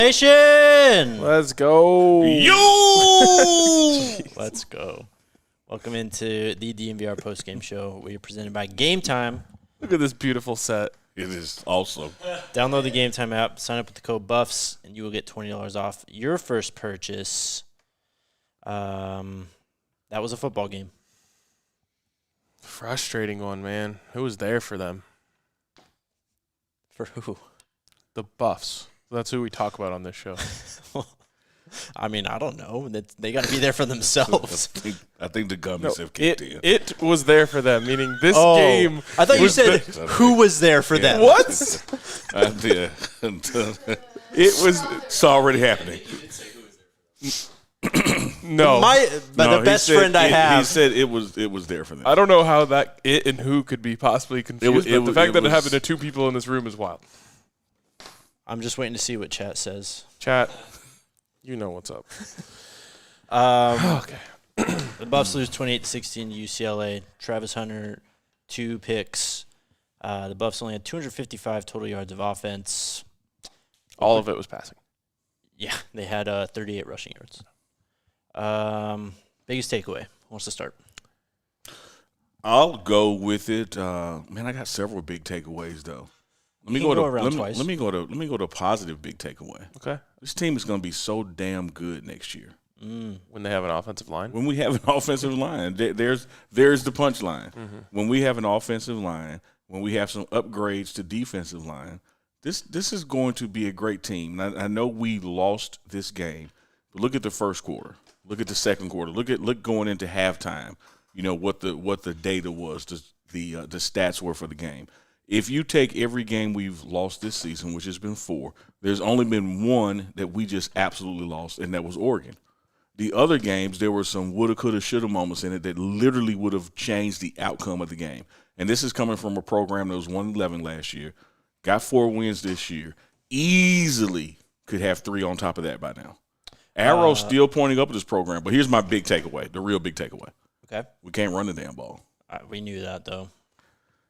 Nation! Let's go. Yo! Let's go. Welcome into the DNVR postgame show. We are presented by Game Time. Look at this beautiful set. It is awesome. Download the Game Time app, sign up with the code BUFFS, and you will get $20 off your first purchase. That was a football game. Frustrating one, man. Who was there for them? For who? The Buffs. That's who we talk about on this show. I mean, I don't know. They got to be there for themselves. I think the gummies have kicked in. It was there for them, meaning this game. I thought you said who was there for them. What? It was. It's already happening. No. The best friend I have. He said it was there for them. I don't know how that it and who could be possibly confused, but the fact that it was, happened to two people in this room is wild. I'm just waiting to see what chat says. Chat, you know what's up. Okay. The Buffs lose 28-16 to UCLA. Travis Hunter, 2 picks. The Buffs only had 255 total yards of offense. All of it was passing. Yeah, they had 38 rushing yards. Biggest takeaway. Who wants to start? I'll go with it. Man, I got several big takeaways though. Let me go to a positive big takeaway. Okay. This team is going to be so damn good next year. When they have an offensive line? When we have an offensive line, there's the punchline. Mm-hmm. When we have an offensive line, when we have some upgrades to defensive line, this is going to be a great team. And I know we lost this game, but look at the first quarter. Look at the second quarter. Look going into halftime. You know what the data was, the stats were for the game. If you take every game we've lost this season, which has been 4, there's only been one that we just absolutely lost, and that was Oregon. The other games, there were some woulda, coulda, shoulda moments in it that literally would have changed the outcome of the game. And this is coming from a program that was 1-11 last year, got 4 wins this year, easily could have 3 on top of that by now. Arrow's still pointing up at this program, but here's my big takeaway, the real big takeaway. Okay. We can't run the damn ball. We knew that, though.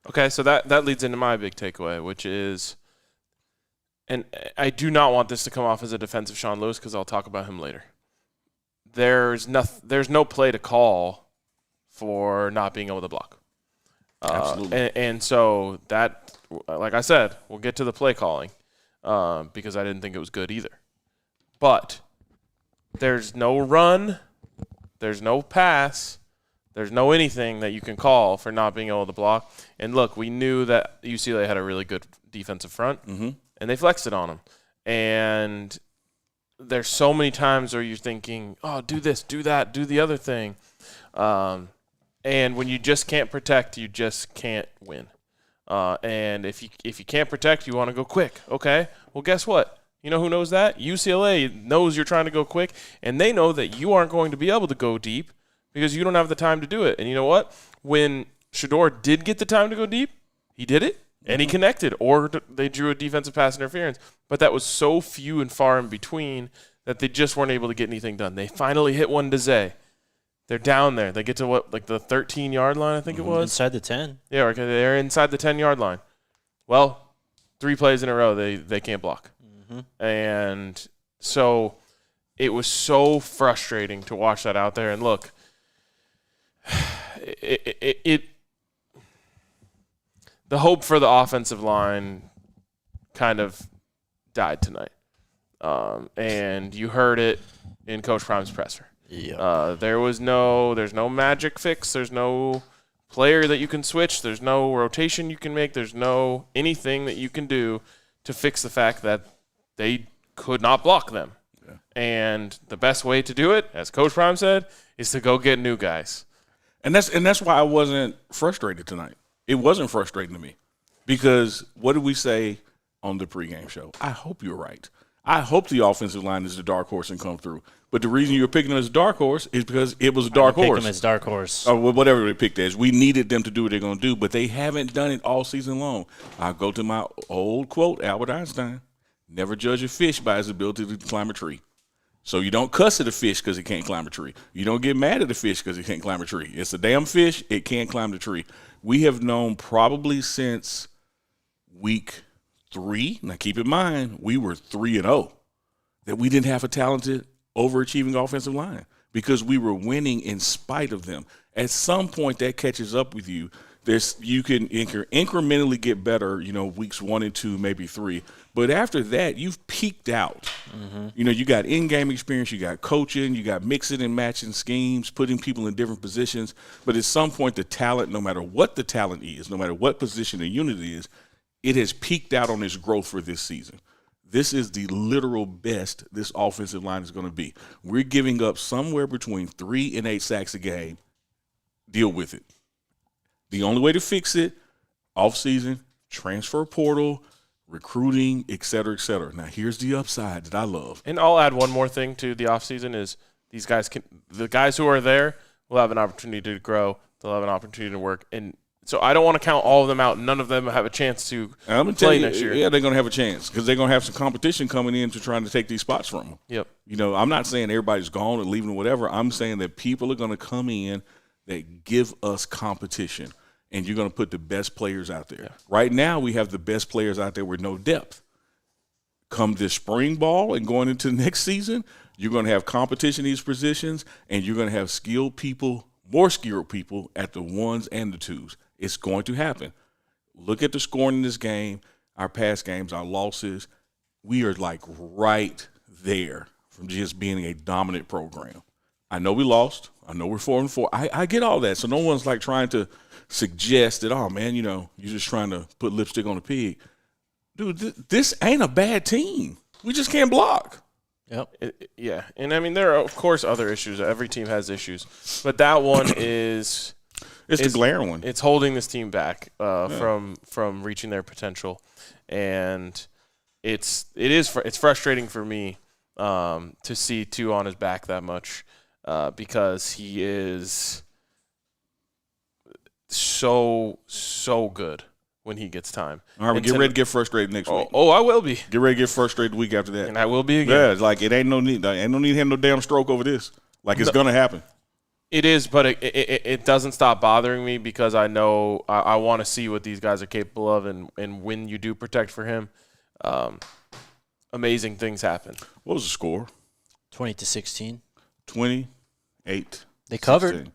Okay, so that leads into my big takeaway, which is, and I do not want this to come off as a defense of Sean Lewis because I'll talk about him later. There's no play to call for not being able to block. Absolutely. And so that, like I said, we'll get to the play calling because I didn't think it was good either. But there's no run, there's no pass, there's no anything that you can call for not being able to block. And look, we knew that UCLA had a really good defensive front, and they flexed it on them. And there's so many times where you're thinking, oh, do this, do that, do the other thing. And when you just can't protect, you just can't win. And if you can't protect, you want to go quick. Okay, well, guess what? You know who knows that? UCLA knows you're trying to go quick, and they know that you aren't going to be able to go deep because you don't have the time to do it. And you know what? When Shedeur did get the time to go deep, he did it, and he connected, or they drew a defensive pass interference. But that was so few and far in between that they just weren't able to get anything done. They finally hit one to Zay. They're down there. They get to the 13-yard line, I think it was? Inside the 10. Yeah, okay, they're inside the 10-yard line. Well, 3 plays in a row, they can't block. And so it was so frustrating to watch that out there. And look, the hope for the offensive line kind of died tonight. And you heard it in Coach Prime's presser. Yeah. There's no magic fix. There's no player that you can switch. There's no rotation you can make. There's no anything that you can do to fix the fact that they could not block them. Yeah. And the best way to do it, as Coach Prime said, is to go get new guys. And that's why I wasn't frustrated tonight. It wasn't frustrating to me because what did we say on the pregame show? I hope you're right. I hope the offensive line is the dark horse and come through. But the reason you were picking them as a dark horse is because it was a dark horse. Pick them as dark horse. Or whatever they picked as. We needed them to do what they're going to do, but they haven't done it all season long. I'll go to my old quote, Albert Einstein. Never judge a fish by his ability to climb a tree. So you don't cuss at a fish because it can't climb a tree. You don't get mad at a fish because it can't climb a tree. It's a damn fish. It can't climb the tree. We have known probably since week 3. Now keep in mind, we were 3-0. that we didn't have a talented, overachieving offensive line because we were winning in spite of them. At some point, that catches up with you. You can incrementally get better, weeks 1 and 2, maybe 3. But after that, you've peaked out. Mm-hmm. You got in-game experience, you got coaching, you got mixing and matching schemes, putting people in different positions. But at some point, the talent, no matter what the talent is, no matter what position the unit is, it has peaked out on its growth for this season. This is the literal best this offensive line is going to be. We're giving up somewhere between 3 and 8 sacks a game. Deal with it. The only way to fix it, offseason, transfer portal, recruiting, et cetera, et cetera. Now, here's the upside that I love. And I'll add one more thing to the offseason is the guys who are there will have an opportunity to grow. They'll have an opportunity to work. And so I don't want to count all of them out. None of them have a chance to play next year. Yeah, they're going to have a chance because they're going to have some competition coming in to trying to take these spots from them. Yep. I'm not saying everybody's gone or leaving or whatever. I'm saying that people are going to come in that give us competition. And you're going to put the best players out there. Yeah. Right now, we have the best players out there with no depth. Come this spring ball and going into the next season, you're going to have competition in these positions, and you're going to have skilled people, more skilled people at the 1s and the 2s. It's going to happen. Look at the scoring in this game, our past games, our losses. We are like right there from just being a dominant program. I know we lost. I know we're 4-4. I get all that. So no one's like trying to suggest that, oh, man, you're just trying to put lipstick on a pig. Dude, this ain't a bad team. We just can't block. Yep. Yeah. And, I mean, there are, of course, other issues. Every team has issues. But that one is – It's the glaring one. It's holding this team back from reaching their potential. And it's frustrating for me to see two on his back that much because he is – so good when he gets time. All right, get ready to get frustrated next week. Oh, I will be. Get ready to get frustrated the week after that. And I will be again. Yeah, it's like it ain't no need to have no damn stroke over this. Like it's going to happen. It is, but it doesn't stop bothering me because I know I want to see what these guys are capable of, and when you do protect for him, amazing things happen. What was the score? 20-16. 28. They covered. 16.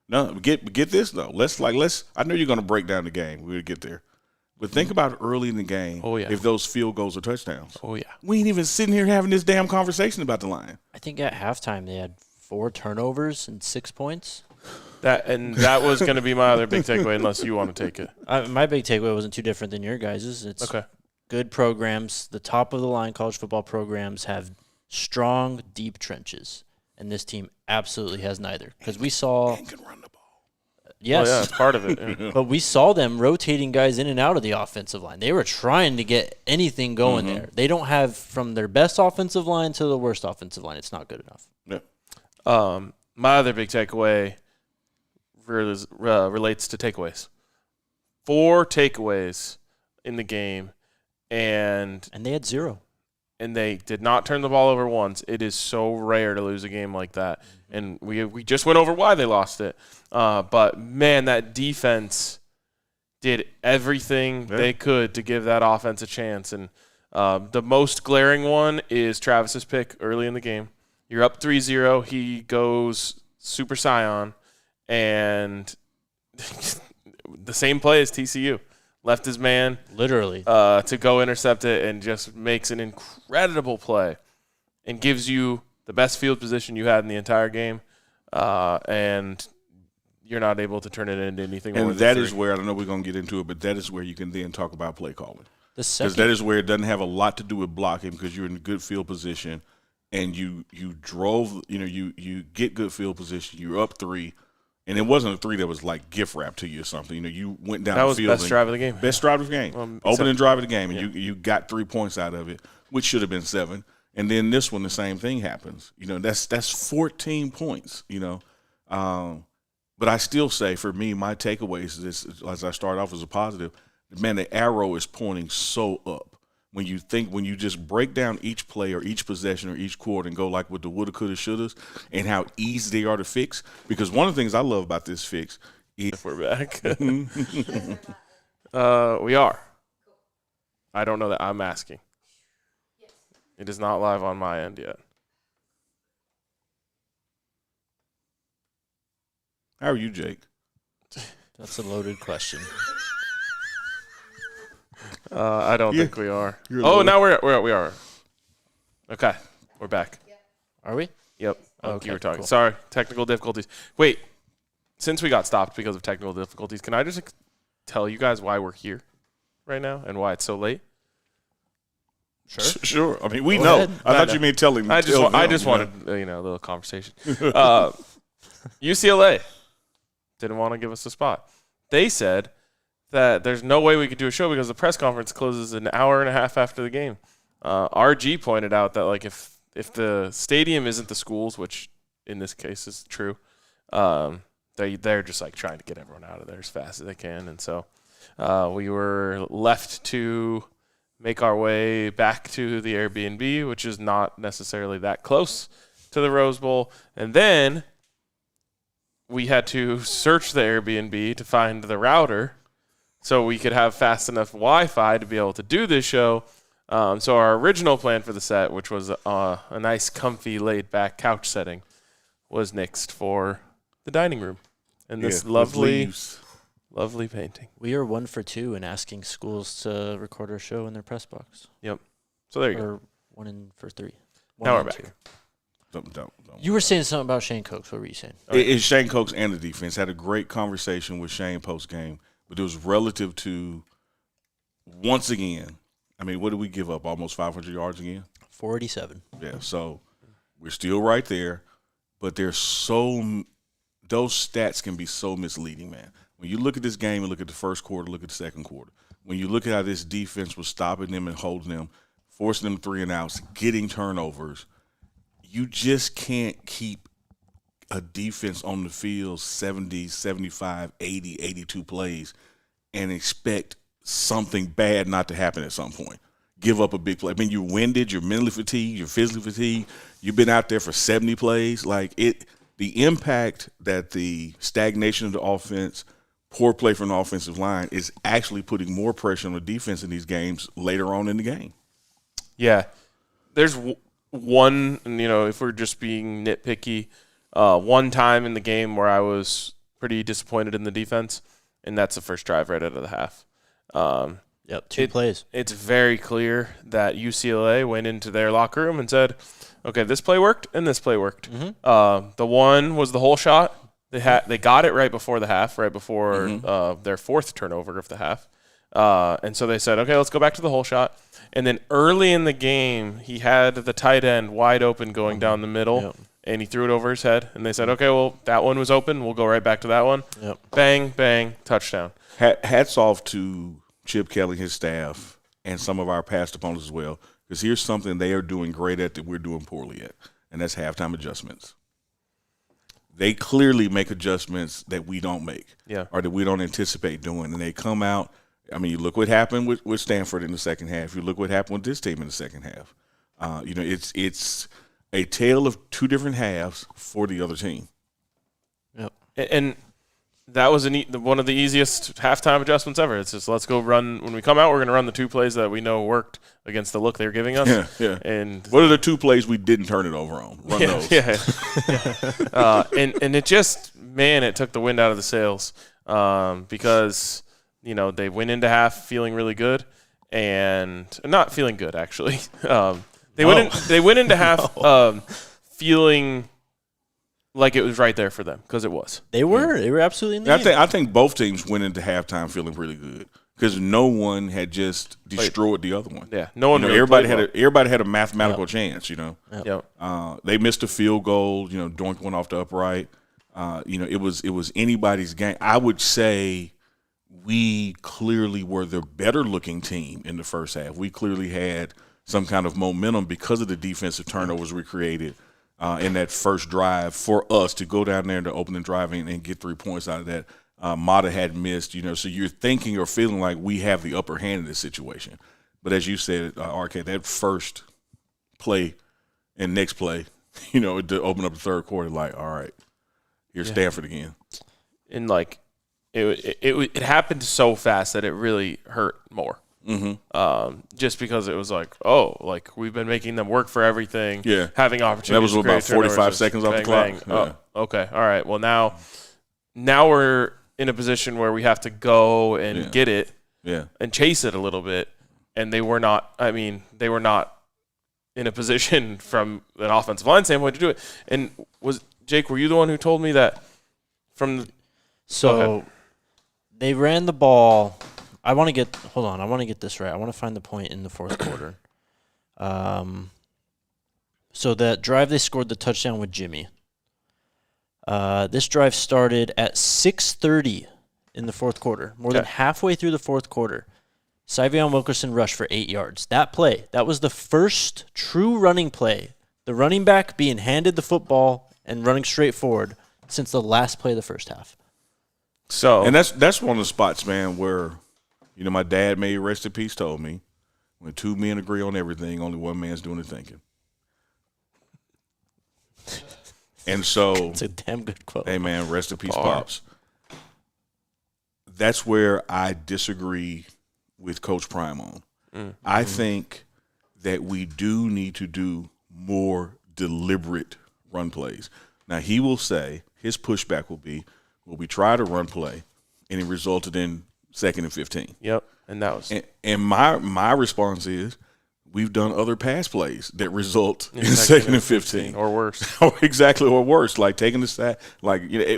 No, get this though. Let's. I know you're going to break down the game. We'll get there, but think about early in the game. Oh yeah. If those field goals are touchdowns. Oh yeah. We ain't even sitting here having this damn conversation about the line. I think at halftime they had 4 turnovers and 6 points. That was going to be my other big takeaway, unless you want to take it. My big takeaway wasn't too different than your guys's. It's okay. Good programs. The top of the line college football programs have strong, deep trenches. And this team absolutely has neither. Because we saw – and can run the ball. Yes. Oh, yeah, it's part of it. Yeah. But we saw them rotating guys in and out of the offensive line. They were trying to get anything going there. They don't have from their best offensive line to the worst offensive line. It's not good enough. Yeah. My other big takeaway relates to takeaways. 4 takeaways in the game. And they had 0. And they did not turn the ball over once. It is so rare to lose a game like that. And we just went over why they lost it. But, man, that defense did everything they could to give that offense a chance. And the most glaring one is Travis's pick early in the game. You're up 3-0. He goes Super Saiyan. And the same play as TCU. Left his man literally to go intercept it and just makes an incredible play and gives you the best field position you had in the entire game, and you're not able to turn it into anything. And that is where, I don't know we're going to get into it, but that is where you can then talk about play calling. Because that is where it doesn't have a lot to do with blocking because you're in a good field position and you drove, you get good field position, you're up 3. And it wasn't a 3 that was like gift wrapped to you or something. You went down the field. That was best drive of the game. Best drive of the game. Opening drive of the game. And you got 3 points out of it, which should have been 7. And then this one, the same thing happens. That's 14 points, But I still say, for me, my takeaways is, as I start off as a positive, man, the arrow is pointing so up. When you just break down each play or each possession or each quarter and go like with the woulda, coulda, shouldas and how easy they are to fix. Because one of the things I love about this fix is – if we're back. We are. I don't know that. I'm asking. It is not live on my end yet. How are you, Jake? That's a loaded question. I don't think we are. You're Now we are. Okay, we're back. Are we? Yep. Okay, You were talking. cool. Sorry, technical difficulties. Wait, since we got stopped because of technical difficulties, can I just tell you guys why we're here right now and why it's so late? Sure. I mean, we Go know. ahead. I thought you meant telling. I just wanted a little conversation. UCLA didn't want to give us a spot. They said that there's no way we could do a show because the press conference closes an hour and a half after the game. RG pointed out that like if the stadium isn't the schools, which in this case is true, they're just like trying to get everyone out of there as fast as they can, and so we were left to make our way back to the Airbnb, which is not necessarily that close to the Rose Bowl, and then we had to search the Airbnb to find the router so we could have fast enough Wi-Fi to be able to do this show. So our original plan for the set, which was a nice, comfy, laid-back couch setting, was nixed for the dining room and this lovely painting. We are 1 for 2 in asking schools to record our show in their press box. Yep. So there you go. Or 1 for 3. Now we're back. Don't. You were saying something about Shane Cokes. What were you saying? It's Shane Cokes and the defense. Had a great conversation with Shane post-game, but it was relative to, once again, I mean, what did we give up? Almost 500 yards again? 487. Yeah, so we're still right there, but those stats can be so misleading, man. When you look at this game and look at the first quarter, look at the second quarter. When you look at how this defense was stopping them and holding them, forcing them 3-and-outs, getting turnovers, you just can't keep a defense on the field 70, 75, 80, 82 plays and expect something bad not to happen at some point. Give up a big play. I mean, you're winded, you're mentally fatigued, you're physically fatigued. You've been out there for 70 plays. The impact that the stagnation of the offense, poor play from the offensive line is actually putting more pressure on the defense in these games later on in the game. Yeah. There's one, if we're just being nitpicky, one time in the game where I was pretty disappointed in the defense, and that's the first drive right out of the half. Yep, 2 plays. It's very clear that UCLA went into their locker room and said, okay, this play worked and this play worked. Mm-hmm. The one was the whole shot. They got it right before the half, right before their fourth turnover of the half. And so they said, okay, let's go back to the whole shot. And then early in the game, he had the tight end wide open going down the middle, and he threw it over his head. And they said, okay, well, that one was open. We'll go right back to that one. Yep. Bang, bang, touchdown. Hats off to Chip Kelly, his staff, and some of our past opponents as well, because here's something they are doing great at that we're doing poorly at, and that's halftime adjustments. They clearly make adjustments that we don't make or that we don't anticipate doing, and they come out. I mean, you look what happened with Stanford in the second half. You look what happened with this team in the second half. It's a tale of two different halves for the other team. Yep. And that was one of the easiest halftime adjustments ever. It's just let's go run. When we come out, we're going to run the 2 plays that we know worked against the look they're giving us. Yeah. And what are the 2 plays we didn't turn it over on? Run those. Yeah. And it just, man, it took the wind out of the sails because – they went into half feeling really good and not feeling good, actually. They went into half feeling like it was right there for them because it was. They were. They were absolutely in the game. I think both teams went into halftime feeling really good because no one had just destroyed the other one. Yeah, no one. Really everybody had a mathematical chance. Yep. They missed a field goal. Doink went off the upright. It was anybody's game. I would say we clearly were the better-looking team in the first half. We clearly had some kind of momentum because of the defensive turnovers we created in that first drive for us to go down there in the opening drive and get 3 points out of that. Mata had missed, so you're thinking or feeling like we have the upper hand in this situation. But as you said, RK, that first play and next play, to open up the third quarter, like, all right, here's Stanford again. And, it happened so fast that it really hurt more. just because it was like, oh, like we've been making them work for everything, having opportunities. That was about 45 seconds off the clock. Oh, okay, all right. Well, now we're in a position where we have to go and get it, and chase it a little bit, and they were not. I mean, they were not in a position from an offensive line standpoint to do it. And Jake, were you the one who told me that they ran the ball. I want to get this right. I want to find the point in the fourth quarter. So that drive they scored the touchdown with Jimmy. This drive started at 6:30 in the fourth quarter, more than halfway through the fourth quarter. Syvion Wilkerson rushed for 8 yards. That was the first true running play, the running back being handed the football and running straight forward since the last play of the first half. And that's one of the spots, man, where, my dad, may rest in peace, told me, when two men agree on everything, only one man's doing the thinking. And so it's a damn good quote. Hey, man, rest in peace, Pops. That's where I disagree with Coach Prime on. I think that we do need to do more deliberate run plays. Now, he will say his pushback will be, we tried a run play, and it resulted in 2nd and 15. Yep, and that was and my response is, we've done other pass plays that result in 2nd and 15 or worse. Exactly, or worse, like taking the sack.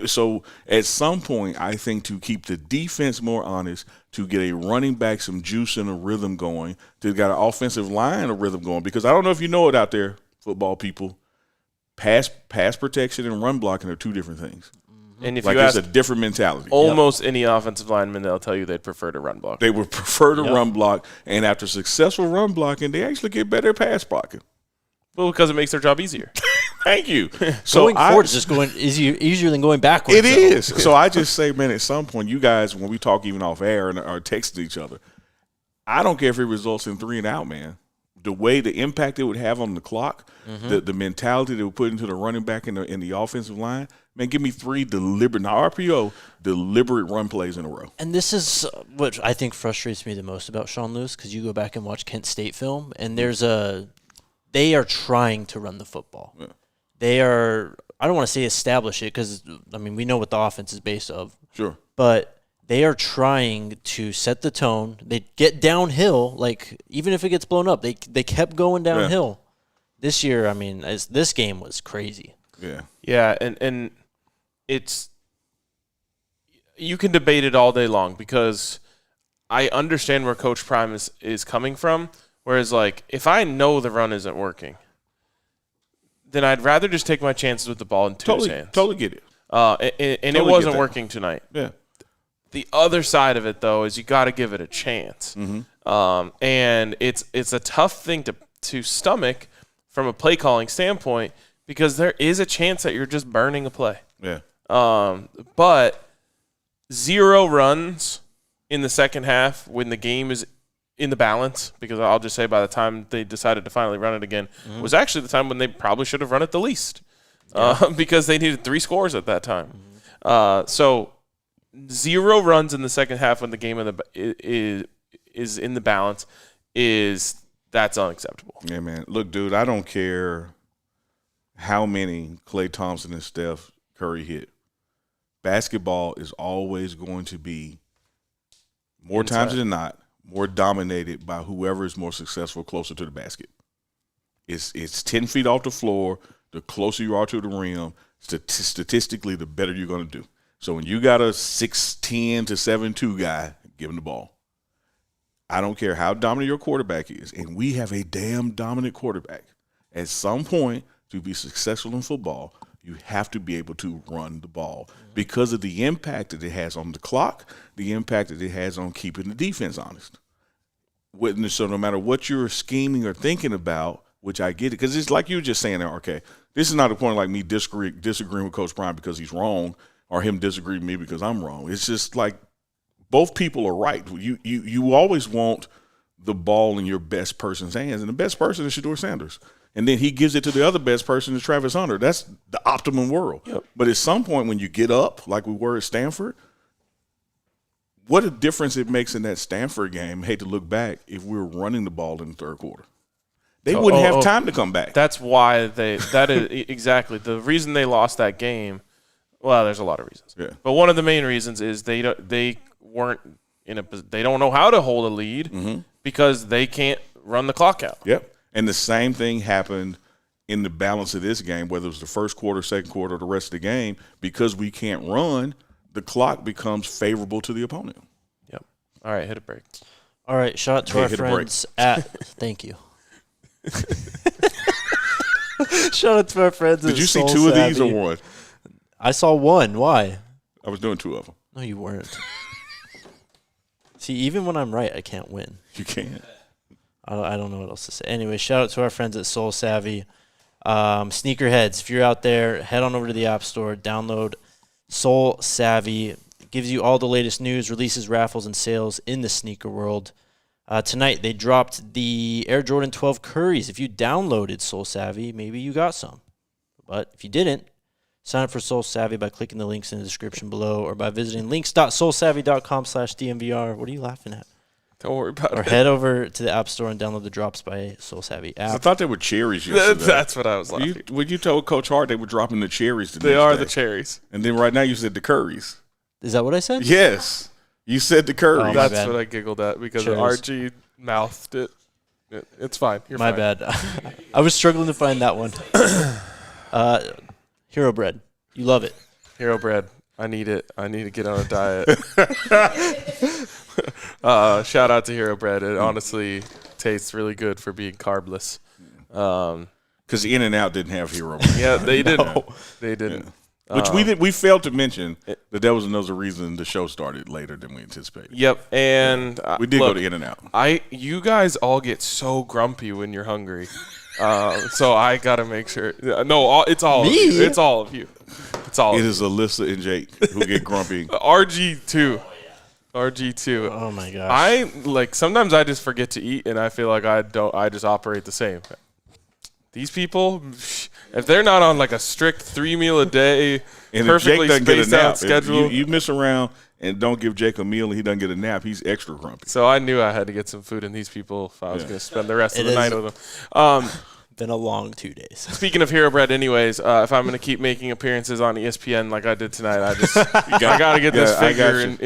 So at some point, I think to keep the defense more honest, to get a running back some juice and a rhythm going, to get an offensive line a rhythm going, because I don't know if you know it out there, football people, pass protection and run blocking are two different things. And if you ask it's a different mentality. Almost any offensive lineman, they'll tell you they'd prefer to run block. They would prefer to run block, and after successful run blocking, they actually get better at pass blocking. Well, because it makes their job easier. Thank you. So going forward is just easier than going backwards. It is. So I just say, man, at some point, you guys, when we talk even off air and are texting each other, I don't care if it results in 3 and out, man. The way the impact it would have on the clock, the mentality that would put into the running back in the offensive line, man, give me 3 deliberate, not RPO, deliberate run plays in a row. And this is what I think frustrates me the most about Sean Lewis, because you go back and watch Kent State film, and they are trying to run the football. Yeah. They are, I don't want to say establish it, because, we know what the offense is based of. Sure. But they are trying to set the tone. They get downhill, like, even if it gets blown up, they kept going downhill. Yeah. This year, this game was crazy. Yeah. Yeah, and it's – you can debate it all day long, because I understand where Coach Prime is coming from, whereas, like, if I know the run isn't working, then I'd rather just take my chances with the ball in Tu's hands. Totally get it. And it wasn't working tonight. Yeah. The other side of it, though, is you got to give it a chance. And it's a tough thing to stomach from a play calling standpoint, because there is a chance that you're just burning a play. Yeah. But 0 runs in the second half when the game is in the balance, because I'll just say by the time they decided to finally run it again, was actually the time when they probably should have run it the least, because they needed 3 scores at that time. So 0 runs in the second half when the game is in the balance that's unacceptable. Yeah, man. Look, dude, I don't care how many Klay Thompson and Steph Curry hit. Basketball is always going to be, more times than not, more dominated by whoever is more successful closer to the basket. It's 10 feet off the floor. The closer you are to the rim, statistically, the better you're going to do. So when you got a 6'10" to 7'2" guy, give him the ball. I don't care how dominant your quarterback is, and we have a damn dominant quarterback. At some point, to be successful in football, you have to be able to run the ball because of the impact that it has on the clock, the impact that it has on keeping the defense honest. So no matter what you're scheming or thinking about, which I get it, because it's like you were just saying there, okay, this is not a point like me disagreeing with Coach Prime because he's wrong or him disagreeing with me because I'm wrong. It's just like both people are right. You always want the ball in your best person's hands, and the best person is Shedeur Sanders. And then he gives it to the other best person, is Travis Hunter. That's the optimum world. Yep. But at some point when you get up, like we were at Stanford, what a difference it makes in that Stanford game. I hate to look back if we were running the ball in the third quarter. They wouldn't have time to come back. That's why that is exactly the reason they lost that game. Well, there's a lot of reasons. Yeah. But one of the main reasons is they weren't they don't know how to hold a lead because they can't run the clock out. Yep. And the same thing happened in the balance of this game, whether it was the first quarter, second quarter, or the rest of the game. Because we can't run, the clock becomes favorable to the opponent. Yep. All right, hit a break. All right, shout out to our friends at – thank you. Shout out to our friends at Did you see Soul two of Savvy. these or one? I saw one. Why? I was doing two of them. No, you weren't. See, even when I'm right, I can't win. You can't. I don't know what else to say. Anyway, shout out to our friends at Soul Savvy. Sneakerheads, if you're out there, head on over to the App Store, download Soul Savvy. It gives you all the latest news, releases, raffles, and sales in the sneaker world. Tonight, they dropped the Air Jordan 12 Curries. If you downloaded Soul Savvy, maybe you got some. But if you didn't, sign up for Soul Savvy by clicking the links in the description below or by visiting links.soulsavvy.com/DMVR. What are you laughing at? Don't worry about it. Or head over to the App Store and download the Drops by Soul Savvy app. I thought they were cherries yesterday. That's what I was laughing. When you told Coach Hart they were dropping the cherries today. They are the cherries. And then right now you said the curries. Is that what I said? Yes. You said the curries. Oh, my That's bad. what I giggled at because Cherries. RG mouthed it. It's fine. You're My fine. bad. I was struggling to find that one. Hero Bread. You love it. Hero bread. I need it. I need to get on a diet. Shout out to Hero Bread. It honestly tastes really good for being carbless. Because In-N-Out didn't have Hero Bread. Yeah, they didn't. They didn't. Yeah. Which we failed to mention that was another reason the show started later than we anticipated. Yep, and We did go to In-N-Out. You guys all get so grumpy when you're hungry, so I gotta make sure. No, it's all of you. It's all of you. It's all. It of is Alyssa and Jake who get grumpy. you. RG2. RG2. Oh, my gosh. I sometimes I just forget to eat, and I feel like I just operate the same. These people, if they're not on like a strict 3-meal a day, And perfectly if Jake doesn't get a spaced nap, out schedule, you mess around and don't give Jake a meal and he doesn't get a nap, he's extra grumpy. so I knew I had to get some food in these people if I was going to spend the rest of It the night is- with them. Been a long 2 days. Speaking of Hero Bread, anyways, if I'm going to keep making appearances on ESPN like I did tonight, I got to get this I got figure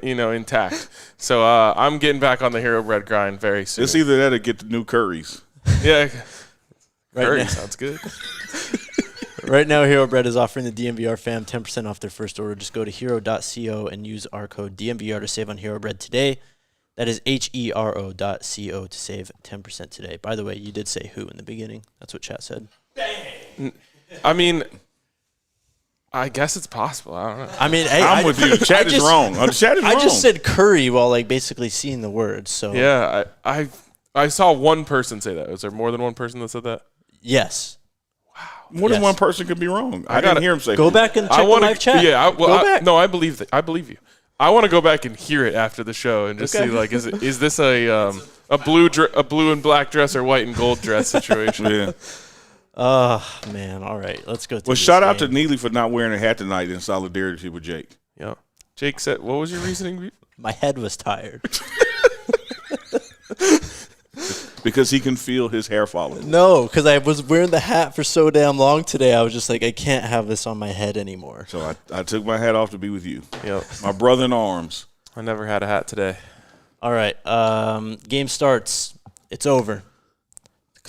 you. intact. So I'm getting back on the Hero Bread grind very soon. It's either that or get the new curries. Yeah, Right curry now- sounds good. Right now, Hero Bread is offering the DMVR fam 10% off their first order. Just go to hero.co and use our code DMVR to save on Hero Bread today. That is HERO.co to save 10% today. By the way, you did say who in the beginning. That's what chat said. I mean, I guess it's possible. I don't know. I mean, hey, I'm with you. Chat is wrong. Chat is I wrong. just said curry while basically seeing the words. So Yeah, I saw one person say that. Was there more than one person that said that? yes. More than Yes. one person could be wrong. I gotta- didn't hear him say Go who. back and check the wanna- live chat. Yeah, Go back. No, I believe that. I believe you. I want to go back and hear it after the show and just Okay. see is this a blue and black dress or white and gold dress situation? Yeah. Oh, man. All right. Let's go through Well, this shout out to game. Neely for not wearing a hat tonight in solidarity with Jake. Yeah. Jake said, "What was your reasoning?" My head was tired. Because he can feel his hair falling. No, because I was wearing the hat for so damn long today. I was just like, I can't have this on my head anymore. So I took my hat off to be with you. Yep. My brother in arms. I never had a hat today. All right. Game starts. It's over.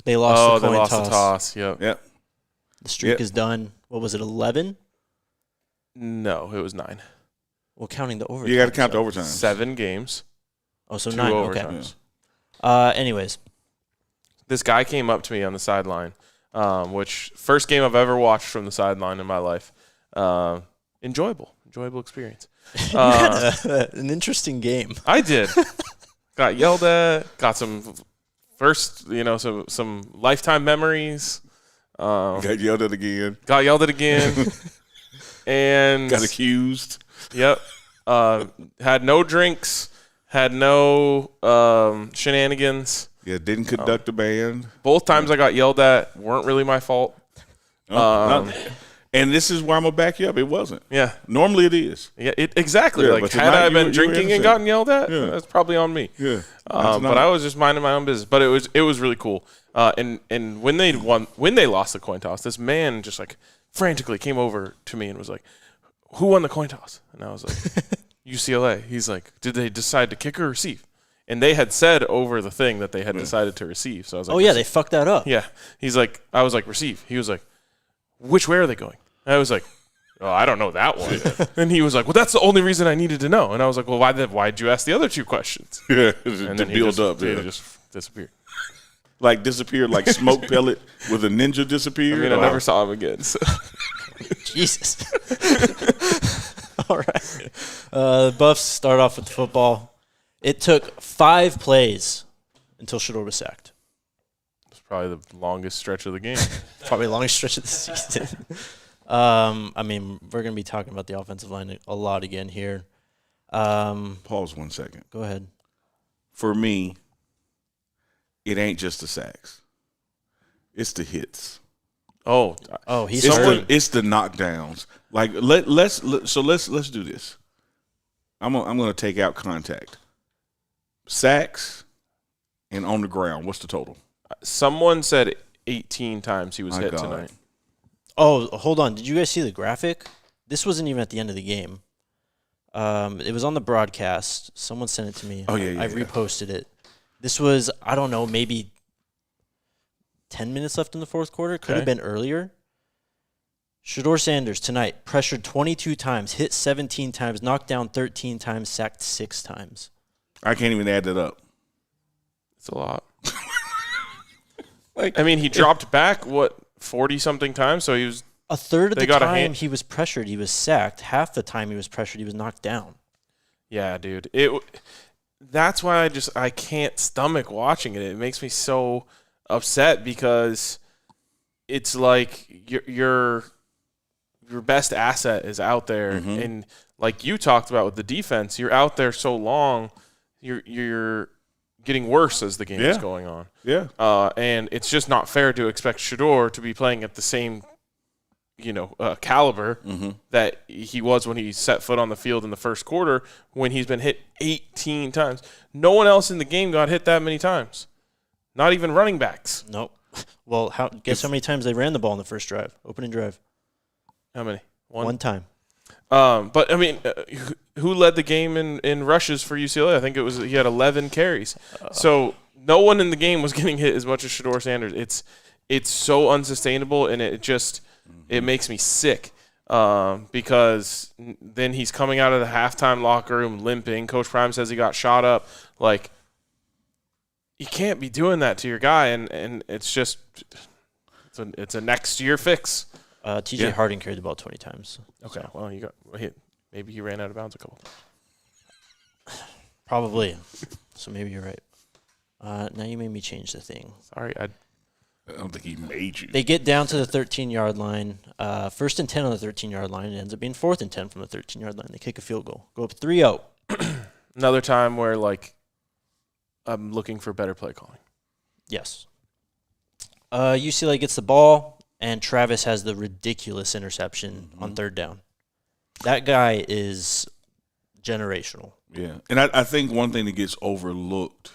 They lost the coin toss. the toss. Yep. Yep. The streak Yep. is done. What was it, 11? No, it was 9. Well, counting the overtime. You got to count the so- overtime. 7 games. Oh, so 2 9. Okay. overtimes. Anyways. This guy came up to me on the sideline, which first game I've ever watched from the sideline in my life. Enjoyable experience. You had an interesting game. I did. Got yelled at. Got some some lifetime memories. Got yelled at again. Got yelled at again. And Got accused. Yep. Had no drinks. Had no shenanigans. Yeah, didn't conduct the band. Both times I got yelled at weren't really my fault. And this is where I'm going to back you up. It wasn't. Yeah. Normally it is. Yeah, exactly. Yeah, like, but had tonight I been you were drinking and innocent. gotten yelled at, Yeah. that's probably on me. Yeah. But I was just minding my own business. But it was really cool. And when they lost the coin toss, this man just like frantically came over to me and was like, "Who won the coin toss?" And I was like, "UCLA." He's like, "Did they decide to kick or receive?" And they had said over the thing that they had decided to receive. So I was like, "Oh yeah, they fucked that up." Yeah. He's like, I was like, "Receive." He was like, "Which way are they going?" And I was like, "Oh, I don't know that one." And he was like, "Well, that's the only reason I needed to know." And I was like, "Well, why'd you ask the other two questions?" Yeah. And to then build up. He Yeah. just disappeared. Like disappeared, like smoke pellet with a ninja disappeared. I mean, I never saw him again. So. Jesus. All right. The Buffs start off with the football. It took 5 plays until Shedeur was sacked. It's probably the longest stretch of the game. Probably the longest stretch of the season. I mean, we're going to be talking about the offensive line a lot again here. Pause 1 second. Go ahead. For me, it ain't just the sacks. It's the hits. Oh, he's It's hurt. it's the knockdowns. Like let's do this. I'm gonna take out contact. Sacks and on the ground. What's the total? someone said 18 times he was My hit God. tonight. Oh, hold on. Did you guys see the graphic? This wasn't even at the end of the game. It was on the broadcast. Someone sent it to me. Oh, yeah. I reposted it. This was, I don't know, maybe 10 minutes left in the fourth quarter. Could have Okay. been earlier. Shedeur Sanders tonight pressured 22 times, hit 17 times, knocked down 13 times, sacked 6 times. I can't even add that up. It's a lot. I mean, he dropped back, 40-something times? So he was A third of They the got a time hand- he was pressured, he was sacked. Half the time he was pressured, he was knocked down. Yeah, dude. That's why I can't stomach watching it. It makes me so upset because it's like your best asset is out there, and like you talked about with the defense, you're out there so long, you're getting worse as the game is going on. Yeah. And it's just not fair to expect Shedeur to be playing at the same caliber that he was when he set foot on the field in the first quarter when he's been hit 18 times. No one else in the game got hit that many times. Not even running backs. Nope. Well, guess how many times they ran the ball in the first drive, opening drive? How many? One time. But, I mean, who led the game in rushes for UCLA? I think he had 11 carries. So no one in the game was getting hit as much as Shedeur Sanders. It's so unsustainable, and it makes me sick because then he's coming out of the halftime locker room limping. Coach Prime says he got shot up. Like, you can't be doing that to your guy, and it's just it's a next year fix. TJ Harding carried the ball 20 times. Okay, well, you got hit. Maybe he ran out of bounds a couple times. Probably. So maybe you're right. Now you made me change the thing. Sorry, I don't think he made you. They get down to the 13-yard line. First and 10 on the 13-yard line. It ends up being 4th and 10 from the 13-yard line. They kick a field goal. Go up 3-0. Another time where, like, I'm looking for better play calling. Yes. UCLA gets the ball, and Travis has the ridiculous interception on 3rd down. That guy is generational. Yeah. And I think one thing that gets overlooked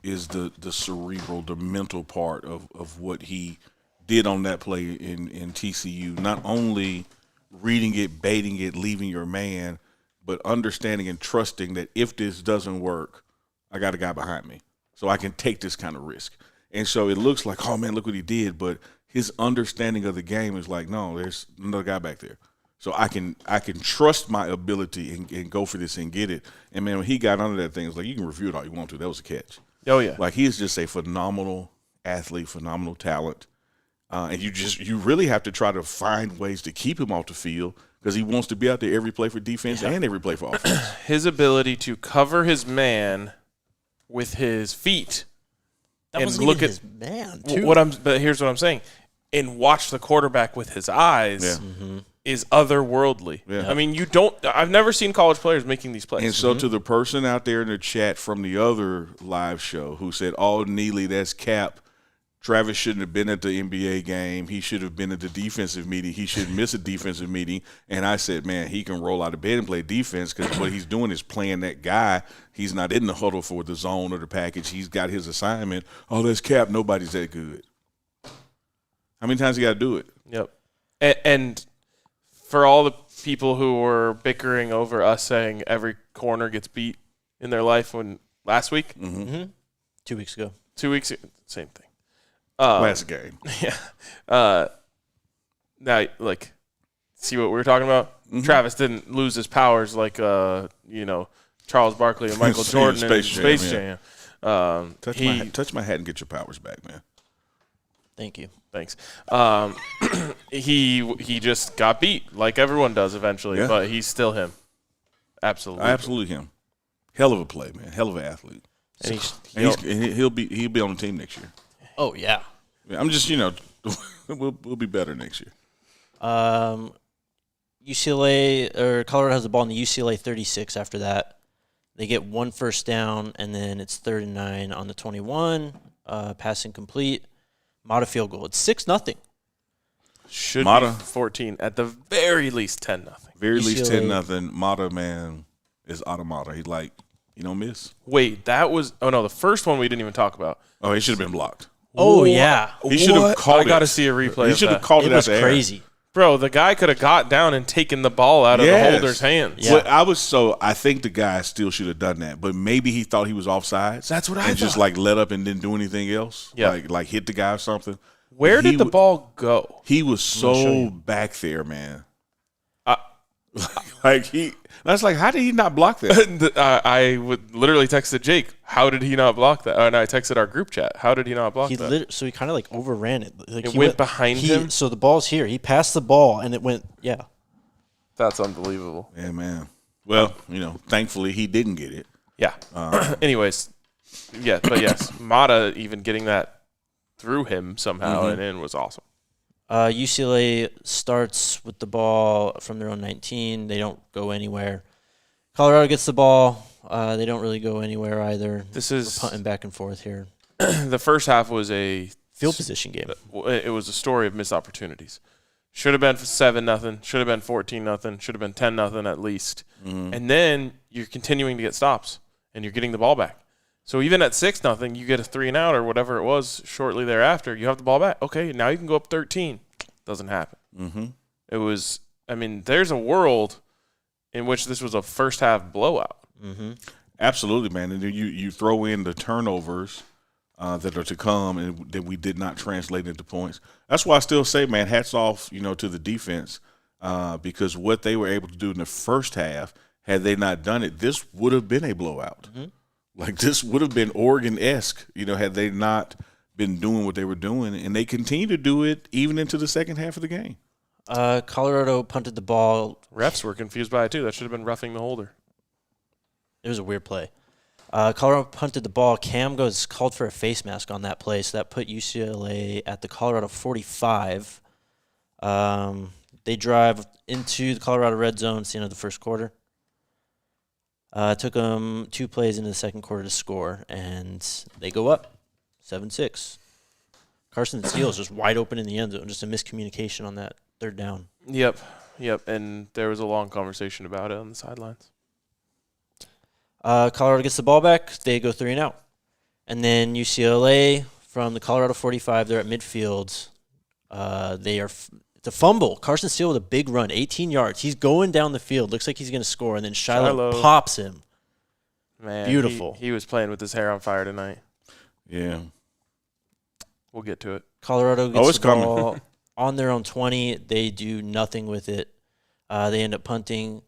is the cerebral, the mental part of what he did on that play in TCU. Not only reading it, baiting it, leaving your man, but understanding and trusting that if this doesn't work, I got a guy behind me, so I can take this kind of risk. And so it looks like, oh, man, look what he did. But his understanding of the game is like, no, there's another guy back there. So I can trust my ability and go for this and get it. And, man, when he got under that thing, it's like, you can review it all you want to. That was a catch. Oh, yeah. Like, he is just a phenomenal athlete, phenomenal talent. And you really have to try to find ways to keep him off the field because he wants to be out there every play for defense and every play for offense. His ability to cover his man with his feet. That And wasn't look even at- his man, too. But here's what I'm saying. And watch the quarterback with his eyes is otherworldly. Yeah. I mean, I've never seen college players making these plays. And so to the person out there in the chat from the other live show who said, oh, Neely, that's cap, Travis shouldn't have been at the NBA game. He should have been at the defensive meeting. He shouldn't miss a defensive meeting. And I said, man, he can roll out of bed and play defense because what he's doing is playing that guy. He's not in the huddle for the zone or the package. He's got his assignment. Oh, that's Cap. Nobody's that good. How many times you got to do it? Yep. And for all the people who were bickering over us saying every corner gets beat in their life last week, 2 weeks ago, 2 weeks, same thing. Last game. Yeah. Now, like, see what we were talking about? Travis didn't lose his powers like, Charles Barkley and Michael Jordan in Space Jam. Touch my hat and get your powers back, man. Thank you. Thanks. He just got beat like everyone does eventually, but he's still him. Absolutely him. Hell of a play, man. Hell of an athlete. And he'll be on the team next year. Oh yeah. I'm just we'll be better next year. UCLA or Colorado has the ball in the UCLA 36. After that, they get 1 first down, and then it's 3rd and 9 on the 21. Passing complete. Mata field goal. It's 6-0. Should be 14 at the very least 10-0. Very least 10-0. Mata, man, is automata. He's like, you don't miss. Wait, that was the first one we didn't even talk about. Oh, he should have been blocked. Oh yeah, he should have called it. I got to see a replay. He should have called it. It was crazy, bro. The guy could have got down and taken the ball out of the holder's hands. Yeah. I think the guy still should have done that, but maybe he thought he was offside. That's what I thought. And just like let up and didn't do anything else. Yeah, like hit the guy or something. Where did the ball go? He was so back there, man. That's like, how did he not block that? I would literally texted Jake, how did he not block that? And I texted our group chat, how did he not block that? So he kind of like overran it. Like it went behind him? So the ball's here. He passed the ball, and it went, That's unbelievable. Yeah, man. Well, thankfully he didn't get it. Yeah. Anyways, but yes, Mata even getting that through him somehow and in was awesome. UCLA starts with the ball from their own 19. They don't go anywhere. Colorado gets the ball. They don't really go anywhere either. We're punting back and forth here. The first half was a field position game. It was a story of missed opportunities. Should have been 7-0. Should have been 14-0. Should have been 10-0 at least. And then you're continuing to get stops, and you're getting the ball back. So even at 6-0, you get a 3-and-out or whatever it was shortly thereafter. You have the ball back. Okay, now you can go up 13. Doesn't happen. It was. I mean, there's a world in which this was a first half blowout. Absolutely, man. And then you throw in the turnovers that are to come, and that we did not translate into points. That's why I still say, man, hats off, to the defense because what they were able to do in the first half, had they not done it, this would have been a blowout. Like this would have been Oregon-esque, had they not been doing what they were doing, and they continue to do it even into the second half of the game. Colorado punted the ball. Refs were confused by it too. That should have been roughing the holder. It was a weird play. Colorado punted the ball. Cam goes called for a face mask on that play, so that put UCLA at the Colorado 45. They drive into the Colorado red zone. It's the end of the first quarter. It took them 2 plays into the second quarter to score, and they go up 7-6. Carson Steele is just wide open in the end zone. Just a miscommunication on that 3rd down. Yep. And there was a long conversation about it on the sidelines. Colorado gets the ball back. They go 3-and-out. And then UCLA from the Colorado 45, they're at midfield. It's a fumble. Carson Steele with a big run, 18 yards. He's going down the field. Looks like he's going to score, and then Shiloh pops him. Man, beautiful. He was playing with his hair on fire tonight. Yeah. We'll get to it. Colorado gets the ball on their own 20. They do nothing with it. They end up punting.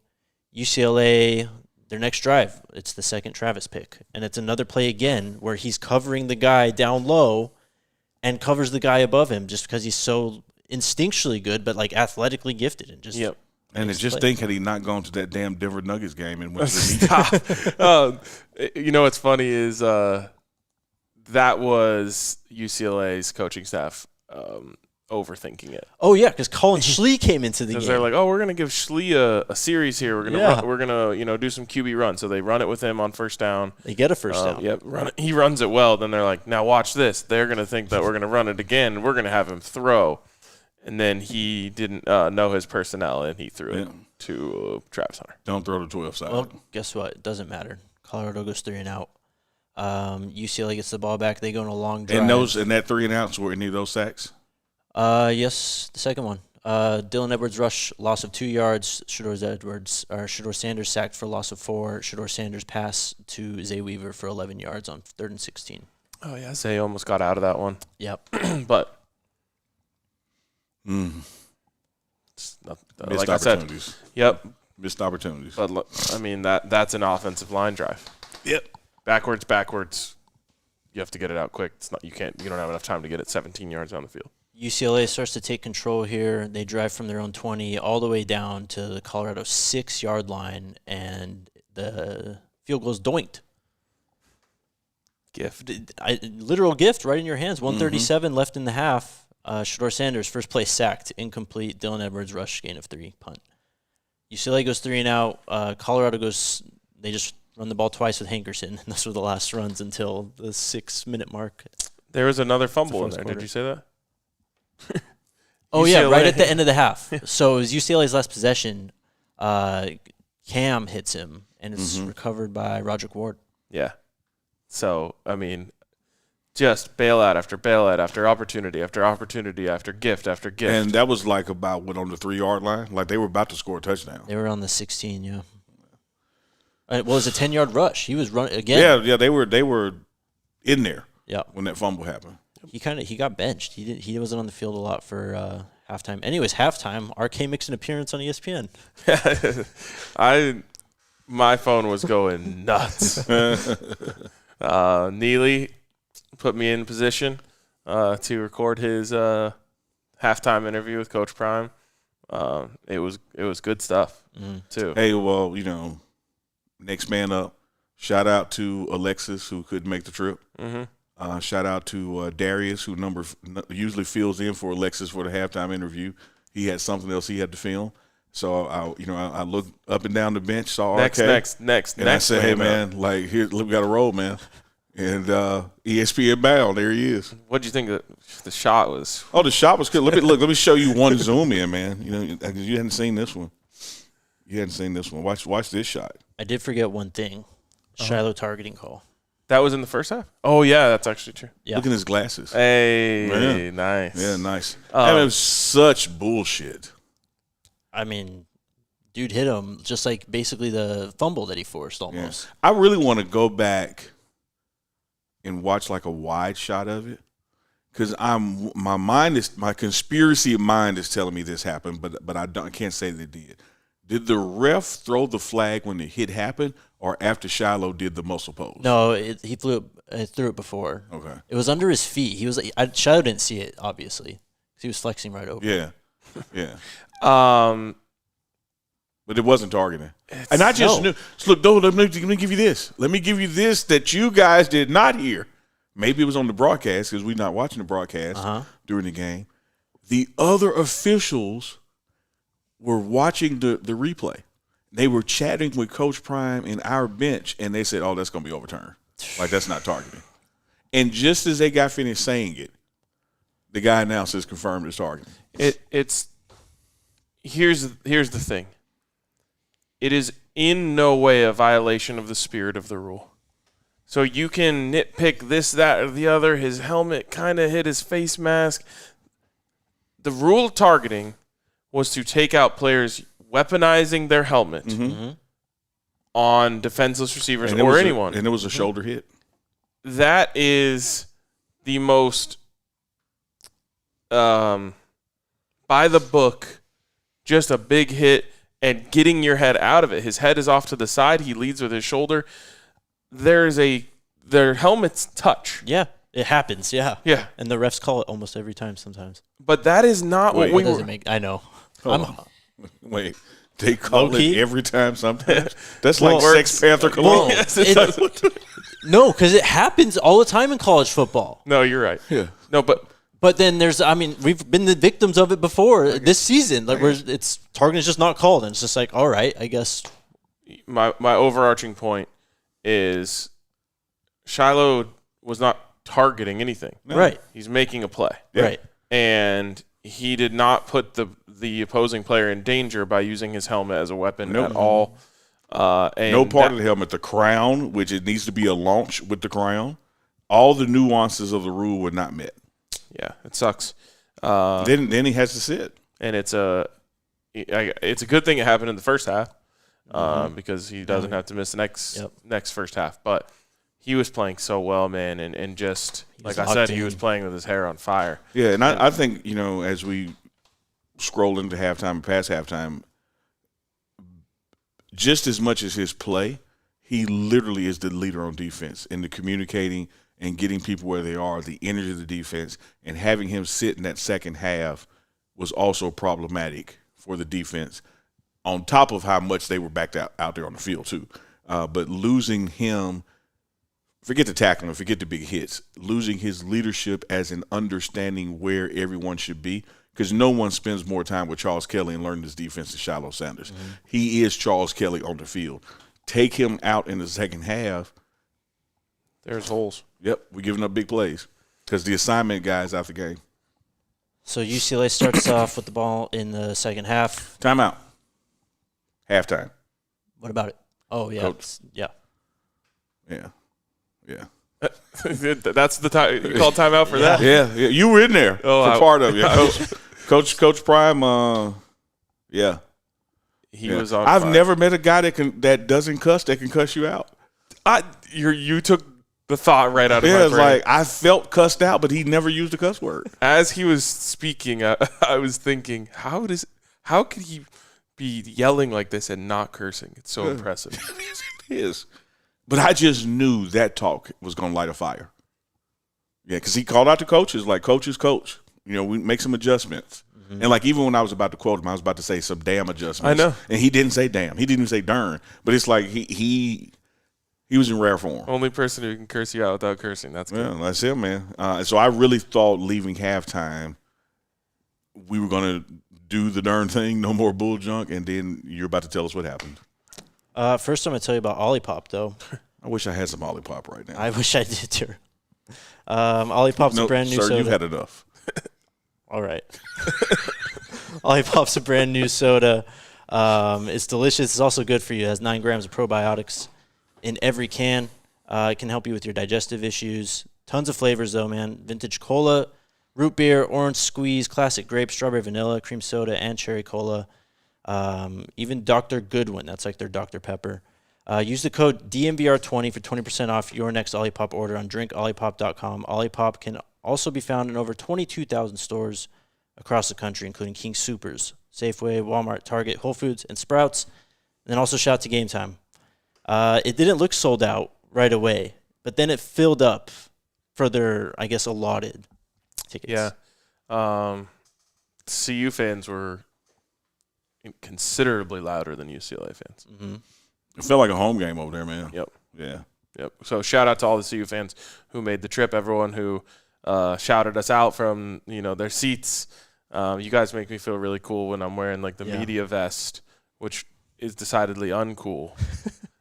UCLA, their next drive, it's the second Travis pick. And it's another play again where he's covering the guy down low and covers the guy above him just because he's so instinctually good, but like athletically gifted. And just And just think, had he not gone to that damn Denver Nuggets game and went to the what's funny is that was UCLA's coaching staff overthinking it. Oh yeah, because Colin Schlee came into the game. Because they're like, oh, we're gonna give Schlee a series here. We're gonna do some QB run. So they run it with him on first down. They get a first down. Yep, run it. He runs it well. Then they're like, now watch this. They're gonna think that we're gonna run it again. We're gonna have him throw, and then he didn't know his personnel, and he threw it to Travis Hunter. Don't throw the 12 side. Well, guess what? It doesn't matter. Colorado goes 3 and out. UCLA gets the ball back. They go on a long drive. And that 3 and outs were any of those sacks? Yes, the second one. Dylan Edwards rush, loss of 2 yards. Shador Sanders sacked for a loss of 4. Shador Sanders pass to Zay Weaver for 11 yards on 3rd and 16. Oh yeah, Zay almost got out of that one. Yep. But Missed like I said, yep, missed opportunities. But I mean that's an offensive line drive. Yep. Backwards. You have to get it out quick. It's not. You don't have enough time to get it 17 yards on the field. UCLA starts to take control here. They drive from their own 20 all the way down to the Colorado 6-yard line, and the field goal is doinked. Literal gift right in your hands. 137 left in the half. Shador Sanders, first play sacked, incomplete. Dylan Edwards, rush, gain of 3, punt. UCLA goes 3 and out. Colorado goes, they just run the ball twice with Hankerson, and those were the last runs until the 6-minute mark. There was another fumble in there. Did you say that? Oh, yeah, right at the end of the half. So it was UCLA's last possession. Cam hits him, and it's recovered by Roderick Ward. Yeah. So, I mean, just bailout after opportunity after opportunity after gift after gift. And that was like about, on the 3-yard line? Like they were about to score a touchdown. They were on the 16, yeah. Well, it was a 10-yard rush. He was running again. Yeah, they were in there. Yeah. When that fumble happened. He got benched. He wasn't on the field a lot for halftime. Anyways, halftime, RK makes an appearance on ESPN. My phone was going nuts. Neely put me in position to record his halftime interview with Coach Prime. It was good stuff too. Hey, well, next man up. Shout out to Alexis, who couldn't make the trip. Shout out to Darius, who usually fills in for Alexis for the halftime interview. He had something else he had to film. So I looked up and down the bench, saw RK. Next. And I said, hey, man, like, here, we got to roll, man. And ESPN bound, there he is. What do you think the shot was? Oh, the shot was good. Let me show you one zoom in, man. You hadn't seen this one. Watch this shot. I did forget one thing. Shiloh targeting call. That was in the first half? Oh, yeah, that's actually true. Yeah. Look at his glasses. Hey, nice. Yeah, nice. It was such bullshit. I mean, dude hit him just like basically the fumble that he forced almost. Yeah. I really want to go back and watch like a wide shot of it, because my conspiracy mind is telling me this happened, but I can't say that it did. Did the ref throw the flag when the hit happened, or after Shiloh did the muscle pose? No, he threw it before. Okay, it was under his feet. Shiloh didn't see it obviously because he was flexing right over. Yeah. But it wasn't targeting. And I just knew. So look, let me give you this. Let me give you this that you guys did not hear. Maybe it was on the broadcast because we're not watching the broadcast during the game. The other officials were watching the replay. They were chatting with Coach Prime in our bench, and they said, oh, that's going to be overturned. Like, that's not targeting. And just as they got finished saying it, the guy announced it's confirmed it's targeting. Here's the thing. It is in no way a violation of the spirit of the rule. So you can nitpick this, that, or the other. His helmet kind of hit his face mask. The rule of targeting was to take out players weaponizing their helmet on defenseless receivers or anyone. And it was a shoulder hit. That is the most by the book, just a big hit and getting your head out of it. His head is off to the side. He leads with his shoulder. Their helmets touch. Yeah, it happens. Yeah. Yeah. And the refs call it almost every time sometimes. But that is not what we were. I know. Wait. They call it every time sometimes? That's like Sex Panther cologne. No, because it happens all the time in college football. No, you're right. Yeah. No, but But then we've been the victims of it before this season. Like targeting is just not called, and it's just like, all right, I guess. My overarching point is Shiloh was not targeting anything. No. Right. He's making a play. Yeah. Right. And he did not put the opposing player in danger by using his helmet as a weapon at all. And no part of the helmet. The crown, which it needs to be a launch with the crown. All the nuances of the rule were not met. Yeah, it sucks. Then he has to sit. And it's a good thing it happened in the first half because he doesn't have to miss the next first half. But he was playing so well, man, and just like I said, he was playing with his hair on fire. Yeah, and I think, as we scroll into halftime and past halftime, just as much as his play, he literally is the leader on defense in the communicating and getting people where they are, the energy of the defense, and having him sit in that second half was also problematic for the defense, on top of how much they were backed out there on the field too. But losing him, forget the tackling, forget the big hits, losing his leadership as in understanding where everyone should be, because no one spends more time with Charles Kelly and learning his defense than Shiloh Sanders. Mm-hmm. He is Charles Kelly on the field. Take him out in the second half. There's holes. Yep, we're giving up big plays because the assignment guy is out the game. So UCLA starts off with the ball in the second half. Timeout. Halftime. What about it? Oh, yeah. Coach. Yeah. Yeah. Yeah. That's the time. You call timeout for that? Yeah. You were in there for part of it. Coach Prime, yeah. He was on I've fire. never met a guy that doesn't cuss that can cuss you out. You took the thought right out of my brain. It's like I felt cussed out, but he never used a cuss word. As he was speaking, I was thinking, how could he be yelling like this and not cursing? It's so impressive. It is. But I just knew that talk was going to light a fire. Yeah, because he called out the coaches, like, coaches, coach. We make some adjustments. Mm-hmm. And, like, even when I was about to quote him, I was about to say some damn adjustments. I know. And he didn't say damn. He didn't even say darn. But it's like he was in rare form. Only person who can curse you out without cursing. That's good. Yeah, that's him, man. So I really thought leaving halftime we were going to do the darn thing, no more bull junk, and then you're about to tell us what happened. First, I'm going to tell you about Olipop, though. I wish I had some Olipop right now. I wish I did, too. Olipop's a brand new soda. Sir, you've had enough. All right. Olipop's a brand new soda. It's delicious. It's also good for you. It has 9 grams of probiotics in every can. It can help you with your digestive issues. Tons of flavors, though, man. Vintage cola, root beer, orange squeeze, classic grape, strawberry vanilla, cream soda, and cherry cola. Even Dr. Goodwin. That's like their Dr. Pepper. Use the code DMVR20 for 20% off your next Olipop order on drinkolipop.com. Olipop can also be found in over 22,000 stores across the country, including King Soopers, Safeway, Walmart, Target, Whole Foods, and Sprouts. And then also shout out to Game Time. It didn't look sold out right away, but then it filled up for their, I guess, allotted tickets. Yeah. CU fans were considerably louder than UCLA fans. Mm-hmm. It felt like a home game over there, man. Yep. Yeah. Yep. So shout out to all the CU fans who made the trip, everyone who shouted us out from, their seats. You guys make me feel really cool when I'm wearing like the media vest, which is decidedly uncool.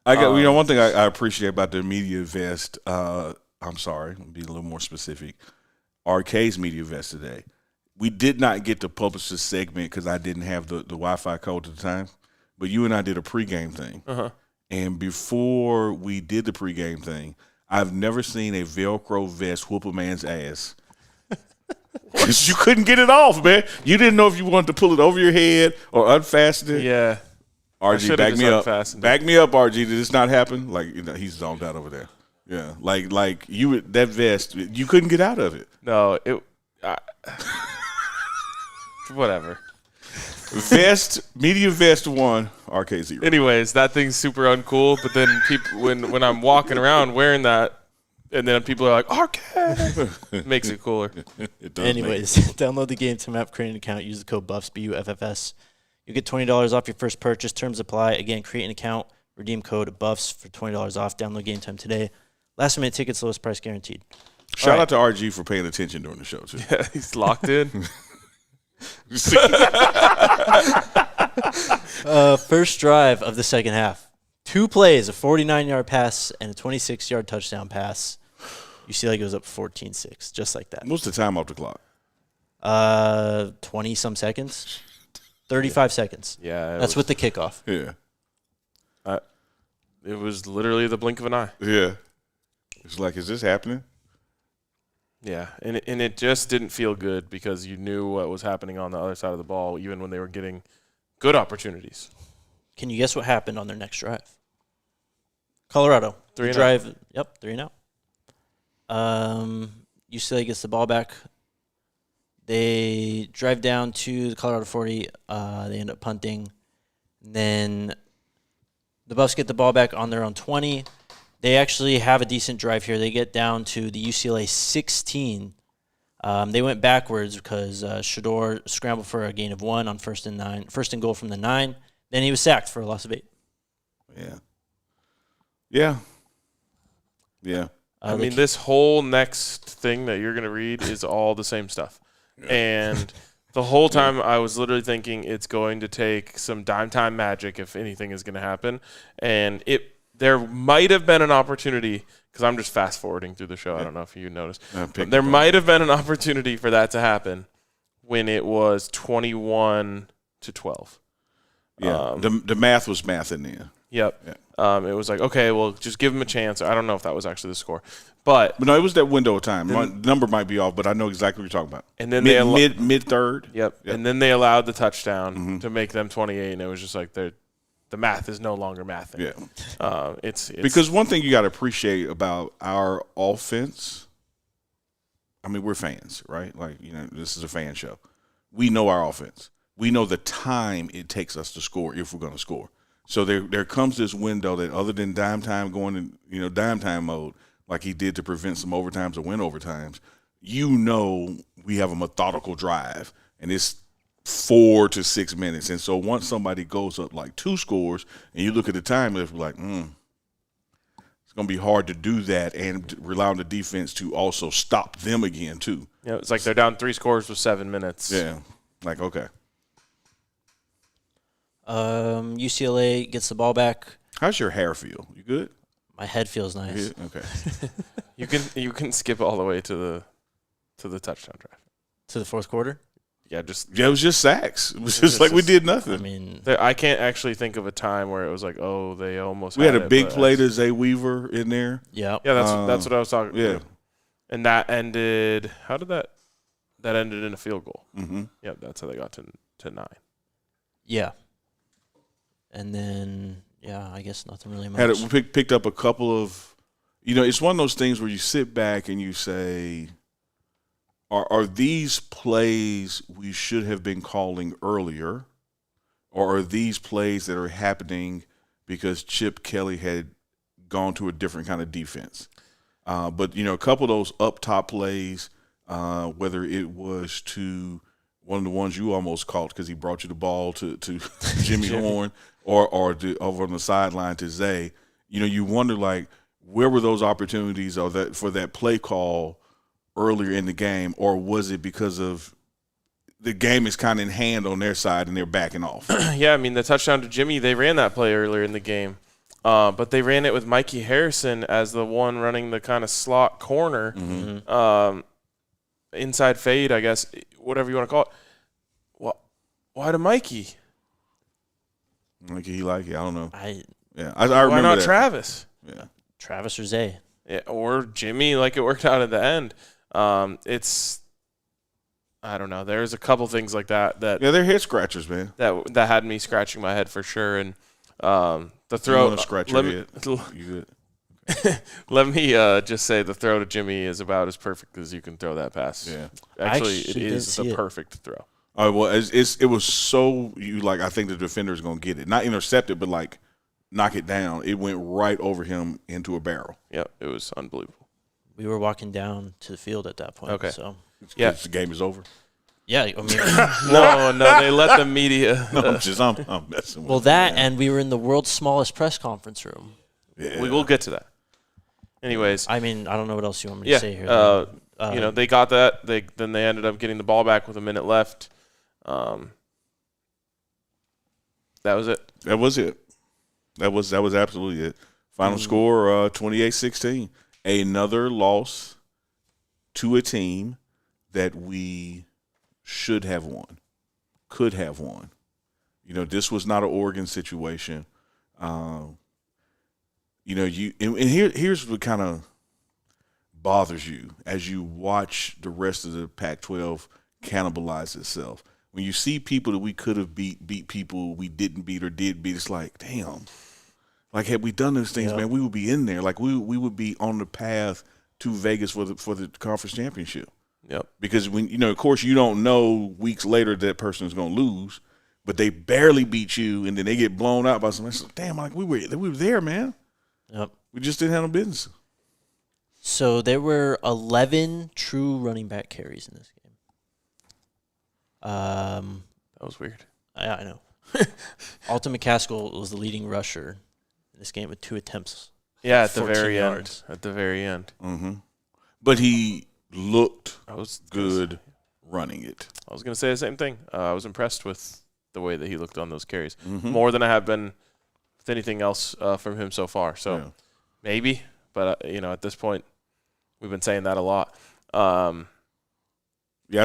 One thing I appreciate about the media vest, I'm sorry, I'll be a little more specific. RK's media vest today. We did not get to publish this segment because I didn't have the Wi-Fi code at the time, but you and I did a pregame thing. Uh-huh. And before we did the pregame thing, I've never seen a Velcro vest whoop a man's ass. You couldn't get it off, man. You didn't know if you wanted to pull it over your head or unfasten it. Yeah. RG, back me up. Back me up, RG. Did this not happen? Like, he's zoned out over there. Yeah. Like you, that vest, you couldn't get out of it. No, whatever. Media vest 1, RK0. Anyways, that thing's super uncool. But then people, when I'm walking around wearing that, and then people are like, RK, it makes it cooler. It does. Anyways, download the Game Time app, create an account, use the code BUFFS, BUFFS. You get $20 off your first purchase. Terms apply. Again, create an account, redeem code BUFFS for $20 off. Download Game Time today. Last minute tickets, lowest price guaranteed. Shout out to RG for paying attention during the show, too. Yeah, he's locked in. First drive of the second half. 2 plays, a 49-yard pass and a 26-yard touchdown pass. UCLA goes up 14-6, just like that. What's the time off the clock? 20-some seconds. 35 seconds. Yeah. That's with the kickoff. Yeah. It was literally the blink of an eye. Yeah. It's like, is this happening? Yeah, and it just didn't feel good because you knew what was happening on the other side of the ball, even when they were getting good opportunities. Can you guess what happened on their next drive? Colorado. 3 and drive. out. Yep, 3 and out. UCLA gets the ball back. They drive down to the Colorado 40. They end up punting. And then the Buffs get the ball back on their own 20. They actually have a decent drive here. They get down to the UCLA 16. They went backwards because Shador scrambled for a gain of 1 on first and goal from the 9. Then he was sacked for a loss of 8. Yeah. I mean, this whole next thing that you're going to read is all the same stuff. Yeah. And the whole time I was literally thinking it's going to take some dime time magic if anything is going to happen. And there might have been an opportunity, because I'm just fast forwarding through the show. I don't know if you noticed. There might have been an opportunity for that to happen when it was 21-12. Yeah, the math was math in there. Yep. Yeah. It was like, okay, well, just give him a chance. I don't know if that was actually the score. But no, it was that window of time. My number might be off, but I know exactly what you're talking about. And then mid third. Yep. And then they allowed the touchdown to make them 28, and it was just like the math is no longer mathing. Yeah. It's because one thing you got to appreciate about our offense, I mean, we're fans, right? Like, this is a fan show. We know our offense. We know the time it takes us to score if we're going to score. So there comes this window that, other than dime time going in, dime time mode, like he did to prevent some overtimes or win overtimes, we have a methodical drive, and it's 4 to 6 minutes. And so once somebody goes up like 2 scores and you look at the time, it's like, it's going to be hard to do that and rely on the defense to also stop them again too. Yeah, it's like they're down 3 scores with 7 minutes. Yeah, like, okay. UCLA gets the ball back. How's your hair feel? You good? My head feels nice. Okay. You can skip all the way to the touchdown drive. To the fourth quarter? Yeah, it was just sacks. It was just like we did nothing. I mean, I can't actually think of a time where it was like, oh, they almost. We had a big play to Zay Weaver in there. Yeah. Yeah, that's what I was talking. Yeah. about. And that ended. How did that? That ended in a field goal. Mm-hmm. Yep, that's how they got to 9. Yeah. And then, I guess nothing really much. We picked up a couple of, it's one of those things where you sit back and you say, are these plays we should have been calling earlier, or are these plays that are happening because Chip Kelly had gone to a different kind of defense? But, a couple of those up-top plays, whether it was to one of the ones you almost caught because he brought you the ball to Jimmy Horn, or over on the sideline to Zay, you wonder, like, where were those opportunities for that play call earlier in the game, or was it because of the game is kind of in hand on their side and they're backing off? Yeah, I mean, the touchdown to Jimmy, they ran that play earlier in the game, but they ran it with Mikey Harrison as the one running the kind of slot corner, inside fade, I guess, whatever you want to call it. Why to Mikey? Mikey, I don't know. I why remember not that. Travis? Yeah, Travis or Zay. Yeah, or Jimmy, like it worked out at the end. I don't know. There's a couple things like that. They're head scratchers, man. That had me scratching my head for sure. And the throw. You want to scratch your head? You good? Let me just say the throw to Jimmy is about as perfect as you can throw that pass. Yeah, actually it is the perfect throw. Oh well, it was so I think the defender is gonna get it, not intercept it, but like knock it down. It went right over him into a barrel. Yep, it was unbelievable. We were walking down to the field at that point. Okay. So the game is over. Yeah, I mean, no, they let the media. I'm messing with. Well, and we were in the world's smallest press conference room. Yeah. We will get to that. Anyways, I mean, I don't know what else you want me to say here. they got that. Then they ended up getting the ball back with a minute left. That was it. That was it. That was absolutely it. Final score 28-16. Another loss to a team that we should have won, could have won. This was not an Oregon situation. Here's what kind of bothers you as you watch the rest of the Pac-12 cannibalize itself. When you see people that we could have beat people we didn't beat or did beat, it's like, damn. Like, had we done those things, man, we would be in there. Like, we would be on the path to Vegas for the conference championship. Yep. Because of course, you don't know weeks later that person is going to lose, but they barely beat you, and then they get blown out by something. Damn, like we were there, man. Yep. We just didn't have no business. So there were 11 true running back carries in this game. That was weird. I know. Alton McCaskill was the leading rusher in this game with 2 attempts. Yeah, at the 14 very yards. end. At the very end. Mm-hmm. But he looked good I running it. was going to say the same thing. I was impressed with the way that he looked on those carries. Mm-hmm. More than I have been with anything else from him so far. So maybe, but at this point, we've been saying that a lot. I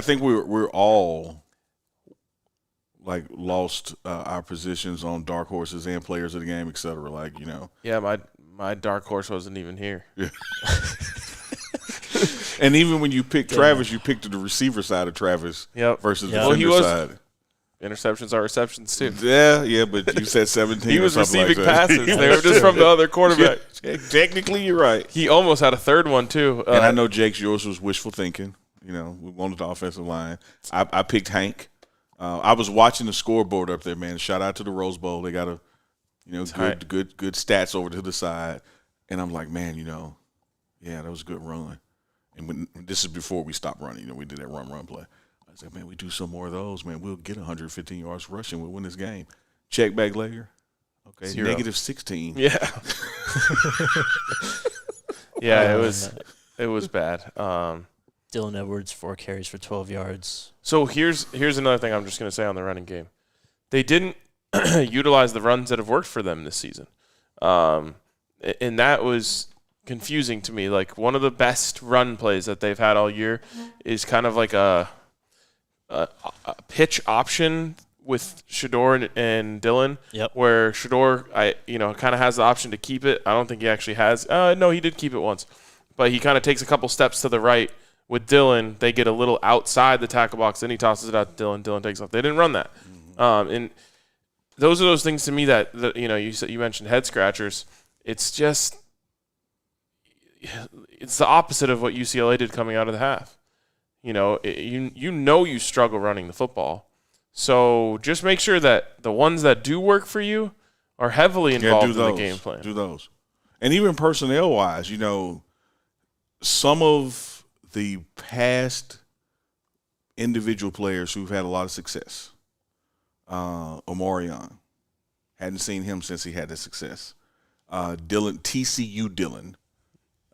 think we're all lost our positions on dark horses and players of the game, et cetera. Yeah, my dark horse wasn't even here. Yeah. And even when you picked Travis, you picked the receiver side of Travis versus the defender side. Interceptions are receptions too. Yeah, but you said 17. He was receiving like that. passes. They were just from the other quarterback. Technically, you're right. He almost had a third one too. And I know Jake's yours was wishful thinking. We wanted the offensive line. I picked Hank. I was watching the scoreboard up there, man. Shout out to the Rose Bowl. They got good stats over to the side. And I'm like, man, that was a good run. And this is before we stopped running. We did that run play. I said, man, we do some more of those, man. We'll get 115 yards rushing. We'll win this game. Check back later. Okay, 0. negative 16. Yeah. Yeah, it was bad. Dylan Edwards, 4 carries for 12 yards. So here's another thing I'm just going to say on the running game. They didn't utilize the runs that have worked for them this season. And that was confusing to me. Like, one of the best run plays that they've had all year is kind of like a pitch option with Shedeur and Dillon, where Shedeur, kind of has the option to keep it. I don't think he actually has. No, he did keep it once. But he kind of takes a couple steps to the right. With Dillon, they get a little outside the tackle box, then he tosses it out to Dillon. Dillon takes off. They didn't run that. And those are those things to me that you mentioned head scratchers. It's just it's the opposite of what UCLA did coming out of the half. You struggle running the football. So just make sure that the ones that do work for you are heavily involved in the game plan. Do those. And even personnel-wise, some of the past individual players who've had a lot of success, Omarion, hadn't seen him since he had the success. TCU Dillon.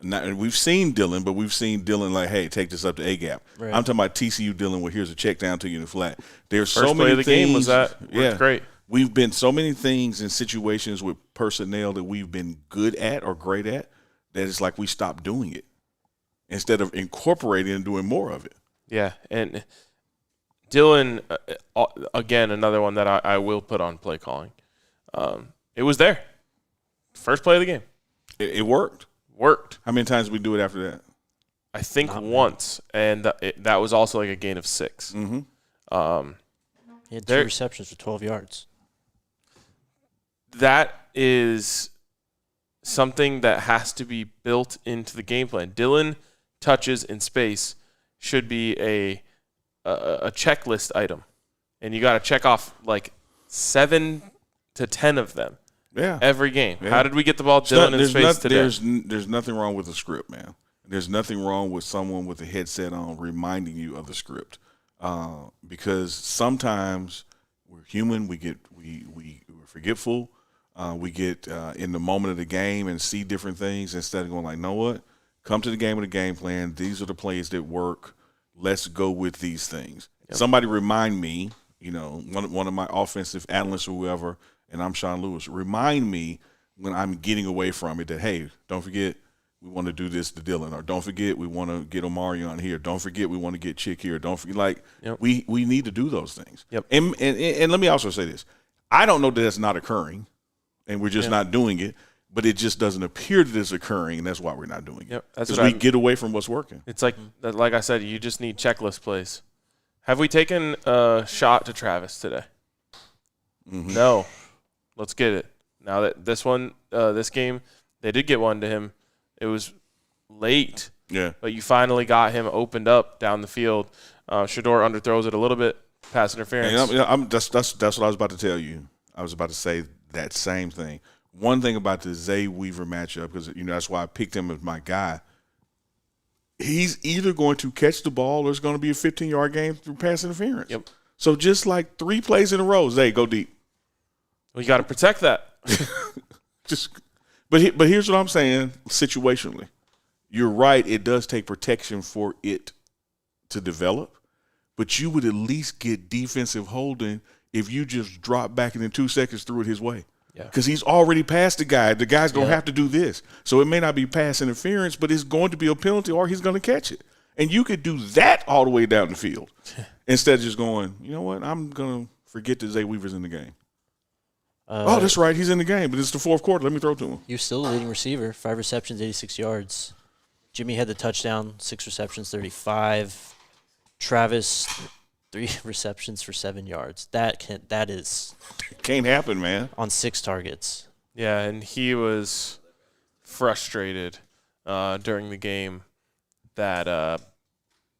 We've seen Dillon, but we've seen Dillon like, hey, take this up to A-gap. Right. I'm talking about TCU Dillon where here's a check down to you in the flat. There's First so play many of the things. game was that. Worked great. We've been so many things in situations with personnel that we've been good at or great at that it's like we stopped doing it instead of incorporating and doing more of it. Yeah, and Dillon, again, another one that I will put on play calling. It was there. First play of the game. It worked. How many times did we do it after that? I think once, and that was also like a gain of 6. Mm-hmm. He had 2 receptions for 12 yards. That is something that has to be built into the game plan. Dillon touches in space should be a checklist item, and you got to check off like 7 to 10 of them. Yeah. Every game. Yeah. How did we get the ball Dillon in space today? There's nothing wrong with the script, man. There's nothing wrong with someone with a headset on reminding you of the script, because sometimes we're human. We're forgetful. We get in the moment of the game and see different things instead of going like, know what? Come to the game with a game plan. These are the plays that work. Let's go with these things. Yep. Somebody remind me, one of my offensive analysts or whoever, and I'm Sean Lewis, remind me when I'm getting away from it that, hey, don't forget we want to do this to Dylan, or don't forget we want to get Omari on here. Don't forget we want to get Chick here. Don't forget, we need to do those things. Yep. And let me also say this. I don't know that that's not occurring, and we're just not doing it, but it just doesn't appear that it's occurring, and that's why we're not doing it. Because we get away from what's working. It's like I said, you just need checklist plays. Have we taken a shot to Travis today? Mm-hmm. No. Let's get it. Now that this game, they did get one to him. It was late. Yeah. But you finally got him opened up down the field. Shador underthrows it a little bit. Pass interference. That's what I was about to tell you. I was about to say that same thing. One thing about the Zay Weaver matchup, because that's why I picked him as my guy. He's either going to catch the ball or it's going to be a 15-yard game through pass interference. Yep. So just like 3 plays in a row, Zay, go deep. Well, you got to protect that. But here's what I'm saying situationally. You're right. It does take protection for it to develop, but you would at least get defensive holding if you just drop back and in 2 seconds threw it his way. Yeah. Because he's already passed the guy. The guy's going to have to do this. So it may not be pass interference, but it's going to be a penalty or he's going to catch it. And you could do that all the way down the field instead of just going, you know what, I'm going to forget that Zay Weaver's in the game. That's right. He's in the game, but it's the fourth quarter. Let me throw it to him. He was still the leading receiver, 5 receptions, 86 yards. Jimmy had the touchdown, 6 receptions, 35. Travis, 3 receptions for 7 yards. That is can't happen, man. on 6 targets. Yeah, and he was frustrated during the game that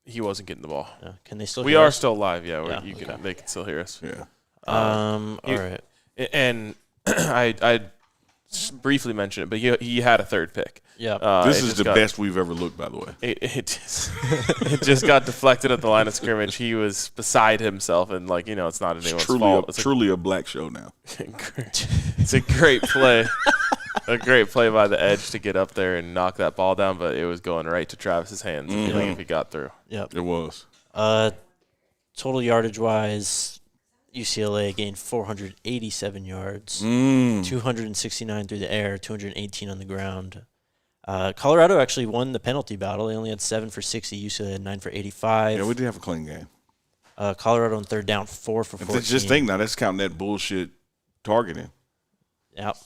he wasn't getting the ball. Yeah. Can they still? We hear are us? still live. Yeah, Yeah, they can still hear us. Yeah. All right. And I briefly mentioned it, but he had a third pick. Yeah. This is the best we've ever looked, by the way. It just got deflected at the line of scrimmage. He was beside himself, and it's not anyone's fault. It's truly a black show now. It's a great play. A great play by the edge to get up there and knock that ball down, but it was going right to Travis's hands if he got through. Yep. It was. Total yardage-wise, UCLA gained 487 yards, 269 through the air, 218 on the ground. Colorado actually won the penalty battle. They only had 7 for 60. UCLA had 9 for 85. Yeah, we did have a clean game. Colorado on third down, 4 for 14. Just think now, that's counting that bullshit targeting. Yep.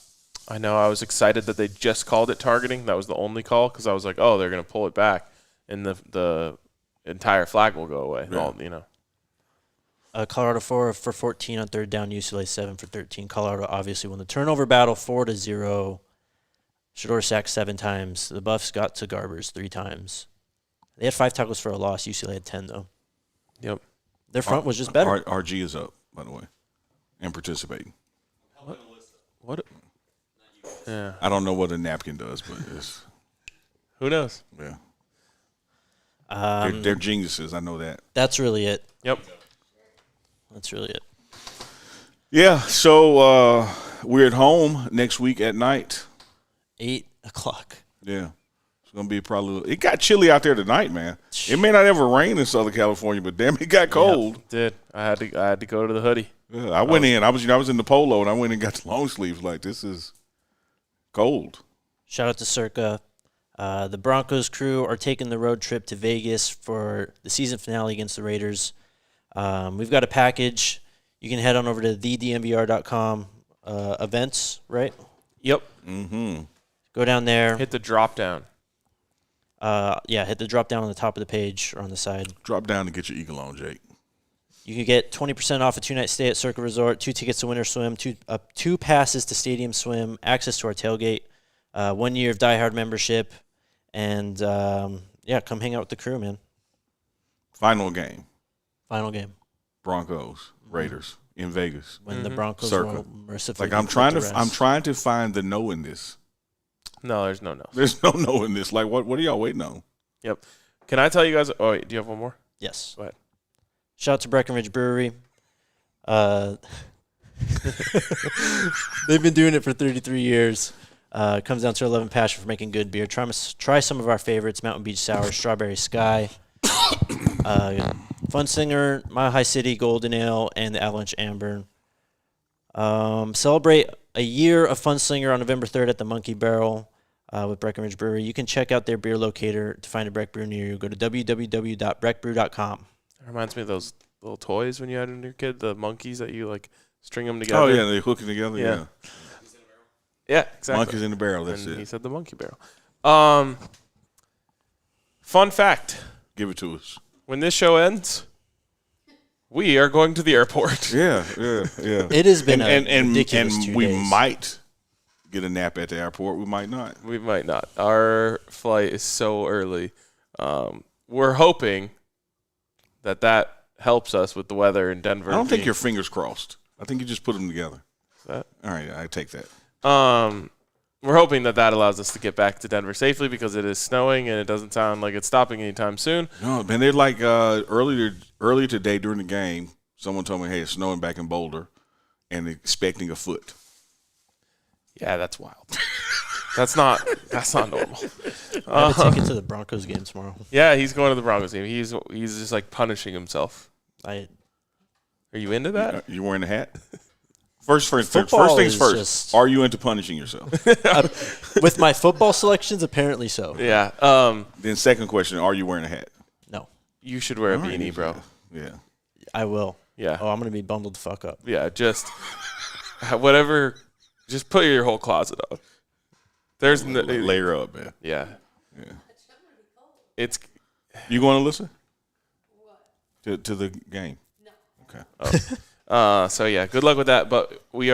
I know. I was excited that they just called it targeting. That was the only call because I was like, oh, they're going to pull it back, and the entire flag will go away. Yeah. Colorado 4 for 14 on third down. UCLA 7 for 13. Colorado obviously won the turnover battle 4-0. Shador sacked 7 times. The Buffs got to Garbers 3 times. They had 5 tackles for a loss. UCLA had 10 though. Yep. Their front was just better. RG is up, by the way, and participating. What? Yeah. I don't know what a napkin does, but it's Who knows? yeah. They're geniuses. I know that. That's really it. Yep. That's really it. Yeah. So we're at home next week at night. 8 o'clock. Yeah. It's gonna be probably. It got chilly out there tonight, man. It may not ever rain in Southern California, but damn, it got cold. It did. I had to go to the hoodie. Yeah, I went in. I was in the polo, and I went and got the long sleeves. Like, this is cold. Shout out to Circa. The Broncos crew are taking the road trip to Vegas for the season finale against the Raiders. We've got a package. You can head on over to thednvr.com events, right? Yep. Mm-hmm. Go down there. Hit the drop down. Hit the drop down on the top of the page or on the side. Drop down to get your eagle on, Jake. You can get 20% off a 2-night stay at Circa Resort, 2 tickets to Winter Swim, 2 passes to Stadium Swim, access to our tailgate, 1 year of Die Hard membership, and come hang out with the crew, man. Final game. Final game. Broncos, Raiders in Vegas. When the Broncos Circa. will mercifully Like, I'm trying to find the no in this. No, there's no. There's no in this. Like, what are y'all waiting on? Yep. Can I tell you guys? Oh, wait, do you have one more? Yes. Go ahead. Shout out to Breckenridge Brewery. They've been doing it for 33 years. It comes down to our love and passion for making good beer. Try some of our favorites: Mountain Beach Sour, Strawberry Sky, Fun Singer, Mile High City Golden Ale, and the Avalanche Amber. Celebrate a year of Fun Slinger on November 3rd at the Monkey Barrel with Breckenridge Brewery. You can check out their beer locator to find a Breck Brew near you. Go to www.breckbrew.com. It reminds me of those little toys when you had when you were a kid, the monkeys that you like string them together. Oh, yeah, they hook it together. Yeah. Yeah. Yeah, exactly. Monkeys in the barrel, that's and it. He said the monkey barrel. Fun fact. Give it to us. When this show ends, we are going to the airport. Yeah. It has been ridiculous and 2 we days. might get a nap at the airport. We might not. We might not. Our flight is so early. We're hoping that helps us with the weather in Denver. I don't think your fingers crossed. I think you just put them together. That? All right, I take that. We're hoping that allows us to get back to Denver safely because it is snowing and it doesn't sound like it's stopping anytime soon. No, man, they're like earlier today during the game, someone told me, hey, it's snowing back in Boulder and expecting a foot. Yeah, that's wild. That's not normal. I have a ticket to the Broncos game tomorrow. Yeah, he's going to the Broncos game. He's just like punishing himself. Are you into that? You wearing a hat? First things is first. just- Are you into punishing yourself? With my football selections, apparently so. Yeah. Then second question, are you wearing a hat? No, You should wear a All right, beanie, bro. Yeah. I will. Yeah. Oh, I'm going to be bundled the fuck up. Yeah, just whatever. Just put your whole closet on. There's no, Layer up, man. yeah. Yeah. It's You going to listen? What? To the game? No. Okay. so yeah, good luck with that. But we've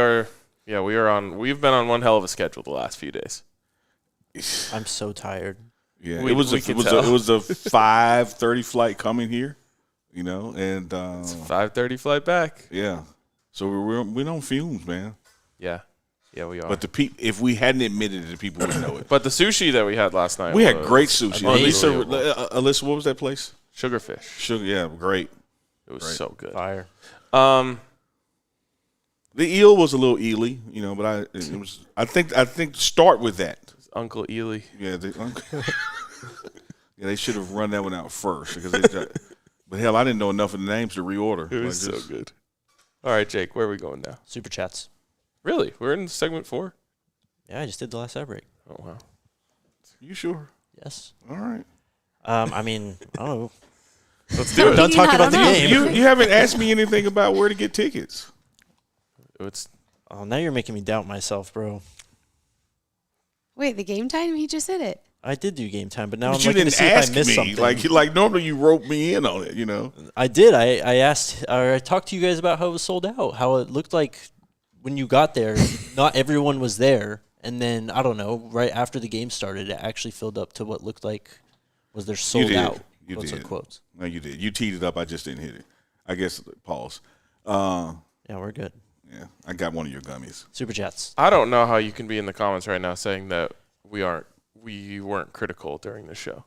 been on one hell of a schedule the last few days. I'm so tired. Yeah, We it was a could tell. 5:30 flight coming here, and 5:30 flight back. yeah, so we're on fumes, man. Yeah, we are. But if we hadn't admitted it, the people would know it. But the sushi that we had last night, We had great sushi. amazing. Alyssa, what was that place? Sugarfish. Sugar, yeah, great. It was Great. so good. Fire. The eel was a little eely, but I think start with that. Uncle Ely. Yeah, they should have run that one out first because but hell, I didn't know enough of the names to reorder. It was so good. All right, Jake, where are we going now? Super chats. Really? We're in segment 4? Yeah, I just did the last ad break. Oh, wow. You sure? Yes. All right. I mean, I don't know. Let's do it. Done talking about the game. You haven't asked me anything about where to get tickets. Oh, now you're making me doubt myself, bro. Wait, the game time? He just said it. I did do game time, but now But I'm you looking to didn't see if I ask missed me. something. Like normally you rope me in on it, I did. I asked, or I talked to you guys about how it was sold out, how it looked like when you got there, not everyone was there. And then, I don't know, right after the game started, it actually filled up to what looked like was there sold out. You quotes did. unquote. No, you did. You teed it up. I just didn't hit it. I guess, pause. Yeah, we're good. Yeah, I got one of your gummies. Super chats. I don't know how you can be in the comments right now saying that we weren't critical during the show.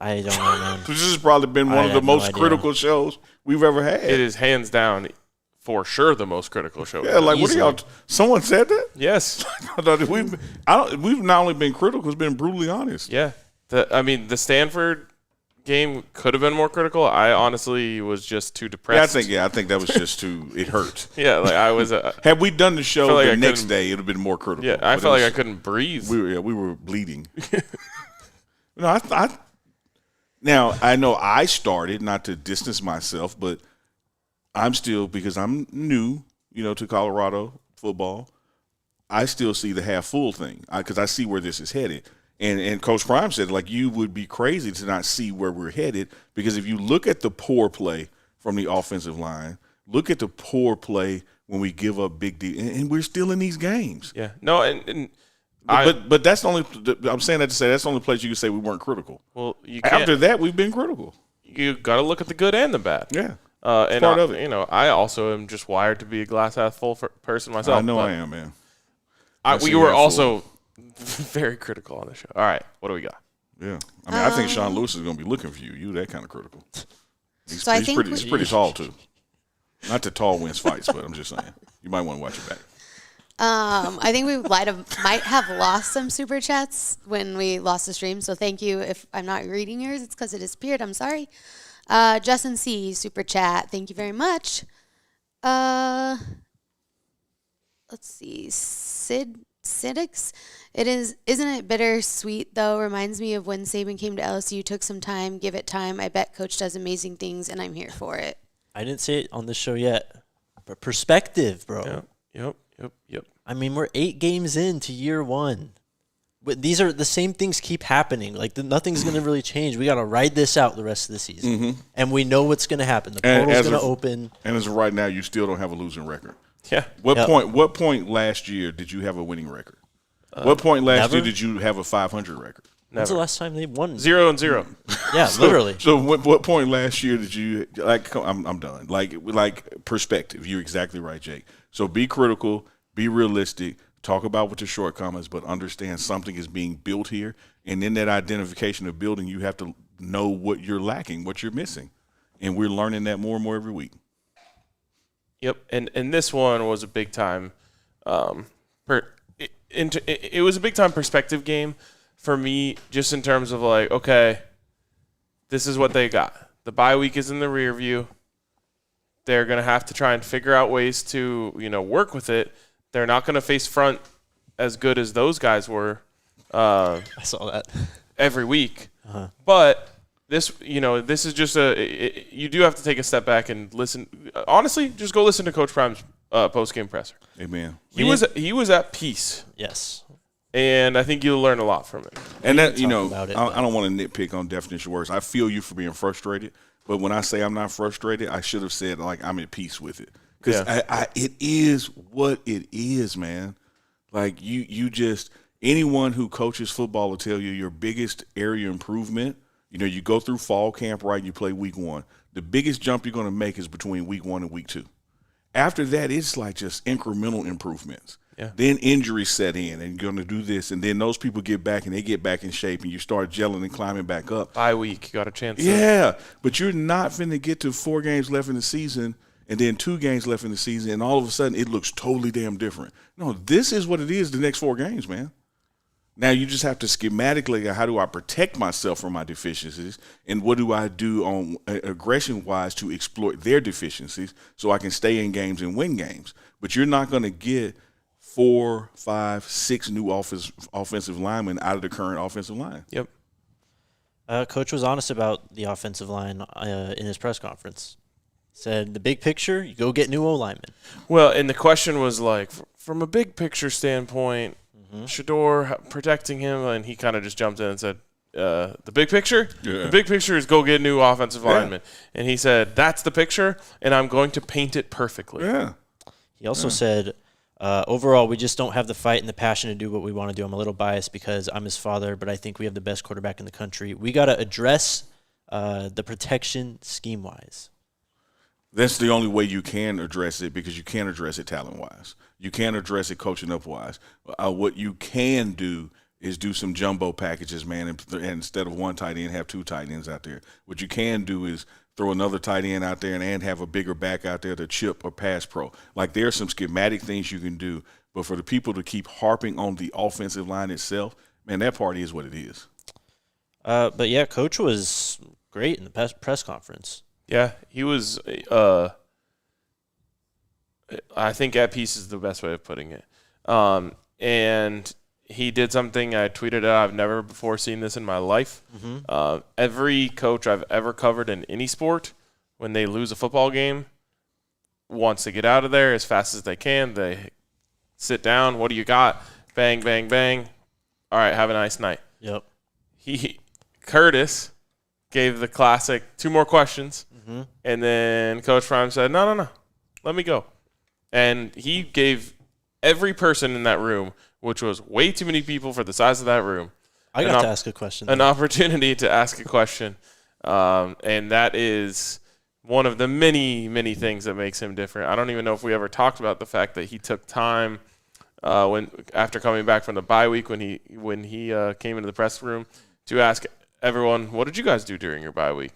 I don't know, man. This has probably been one of the most critical shows we've ever had. It is hands down for sure the most critical show. Yeah, like what are Easily. y'all? Someone said that? Yes. We've not only been critical, it's been brutally honest. Yeah. The Stanford game could have been more critical. I honestly was just too depressed. I think that was just too. It hurt. Yeah, like I was. Had we done the show like the I next couldn't- day, it would have been more critical. Yeah, I But felt it like I was- couldn't breathe. we were bleeding. No, now I know I started not to distance myself, but I'm still because I'm new, to Colorado football. I still see the half full thing because I see where this is headed. And Coach Prime said, like, you would be crazy to not see where we're headed because if you look at the poor play from the offensive line, look at the poor play when we give up big D, and we're still in these games. Yeah. No, and But that's the only. I'm saying that to say that's the only place you can say we weren't critical. well, you can't. After that, we've been critical. You got to look at the good and the bad. Yeah, And part of it. I also am just wired to be a glass half full person myself. I know but I am, man. We were also very critical on the show. All right, what do we got? Yeah, I mean, I think Sean Lewis is going to be looking for you. You that kind of critical. So I think he's pretty tall too. Not that tall wins fights, but I'm just saying You might want to watch it back. I think we might have lost some super chats when we lost the stream. So thank you. If I'm not reading yours, it's because it disappeared. I'm sorry. Justin C. super chat. Thank you very much. Let's see. Sidix. Isn't it bittersweet though? Reminds me of when Saban came to LSU. Took some time. Give it time. I bet Coach does amazing things, and I'm here for it. I didn't say it on this show yet, but perspective, bro. Yep. I mean, we're 8 games into year 1. But these are the same things keep happening. Like, nothing's going to really change. We got to ride this out the rest of the season. And we know what's going to happen. The portal's going to open. And as of right now, you still don't have a losing record. Yeah. What point last year did you have a winning record? What point last year did you have a 500 record? When's the last time they won? 0-0. Yeah, literally. So what point last year did you like? I'm done. Like perspective. You're exactly right, Jake. So be critical, be realistic, talk about what your shortcomings, but understand something is being built here. And in that identification of building, you have to know what you're lacking, what you're missing, and we're learning that more and more every week. Yep, and this one was a big time. It was a big time perspective game for me, just in terms of like, okay, this is what they got. The bye week is in the rear view. They're going to have to try and figure out ways to, work with it. They're not going to face front as good as those guys were. I saw that every weck. But this is just you do have to take a step back and listen. Honestly, just go listen to Coach Prime's post-game presser. Amen. He was at peace. Yes. And I think you'll learn a lot from it. And that, I don't want to nitpick on definition words. I feel you for being frustrated. But when I say I'm not frustrated, I should have said, like, I'm at peace with it. Because it is what it is, man. Like, you just – anyone who coaches football will tell you your biggest area improvement, you go through fall camp, right, you play week 1. The biggest jump you're going to make is between week 1 and week 2. After that, it's like just incremental improvements. Yeah. Then injuries set in, and you're going to do this, and then those people get back, and they get back in shape, and you start gelling and climbing back up. Bye week, you got a chance. Yeah, but you're not finna get to 4 games left in the season and then 2 games left in the season, and all of a sudden it looks totally damn different. No, this is what it is the next 4 games, man. Now you just have to schematically, how do I protect myself from my deficiencies, and what do I do on aggression-wise to exploit their deficiencies so I can stay in games and win games. But you're not going to get 4, 5, 6 new offensive linemen out of the current offensive line. Yep. Coach was honest about the offensive line in his press conference. Said the big picture, you go get new O-linemen. Well, and the question was like, from a big picture standpoint, Shador protecting him, and he kind of just jumped in and said, the big picture? Yeah. The big picture is go get new offensive linemen. And he said, that's the picture, and I'm going to paint it perfectly. Yeah. He also said, overall, we just don't have the fight and the passion to do what we want to do. I'm a little biased because I'm his father, but I think we have the best quarterback in the country. We got to address the protection scheme-wise. That's the only way you can address it, because you can't address it talent-wise. You can't address it coaching up-wise. What you can do is do some jumbo packages, man, and instead of 1 tight end, have 2 tight ends out there. What you can do is throw another tight end out there and have a bigger back out there to chip or pass pro. Like, there are some schematic things you can do, but for the people to keep harping on the offensive line itself, man, that part is what it is. But, yeah, Coach was great in the press conference. Yeah, he was I think at peace is the best way of putting it. And he did something, I tweeted out, I've never before seen this in my life. Every coach I've ever covered in any sport, when they lose a football game, wants to get out of there as fast as they can. They sit down. What do you got? Bang, bang, bang. All right, have a nice night. Yep. Curtis gave the classic 2 more questions, and then Coach Prime said, no, let me go. And he gave every person in that room, which was way too many people for the size of that room, I got to ask a question. An opportunity to ask a question. And that is one of the many, many things that makes him different. I don't even know if we ever talked about the fact that he took time after coming back from the bye week when he came into the press room to ask everyone, what did you guys do during your bye week?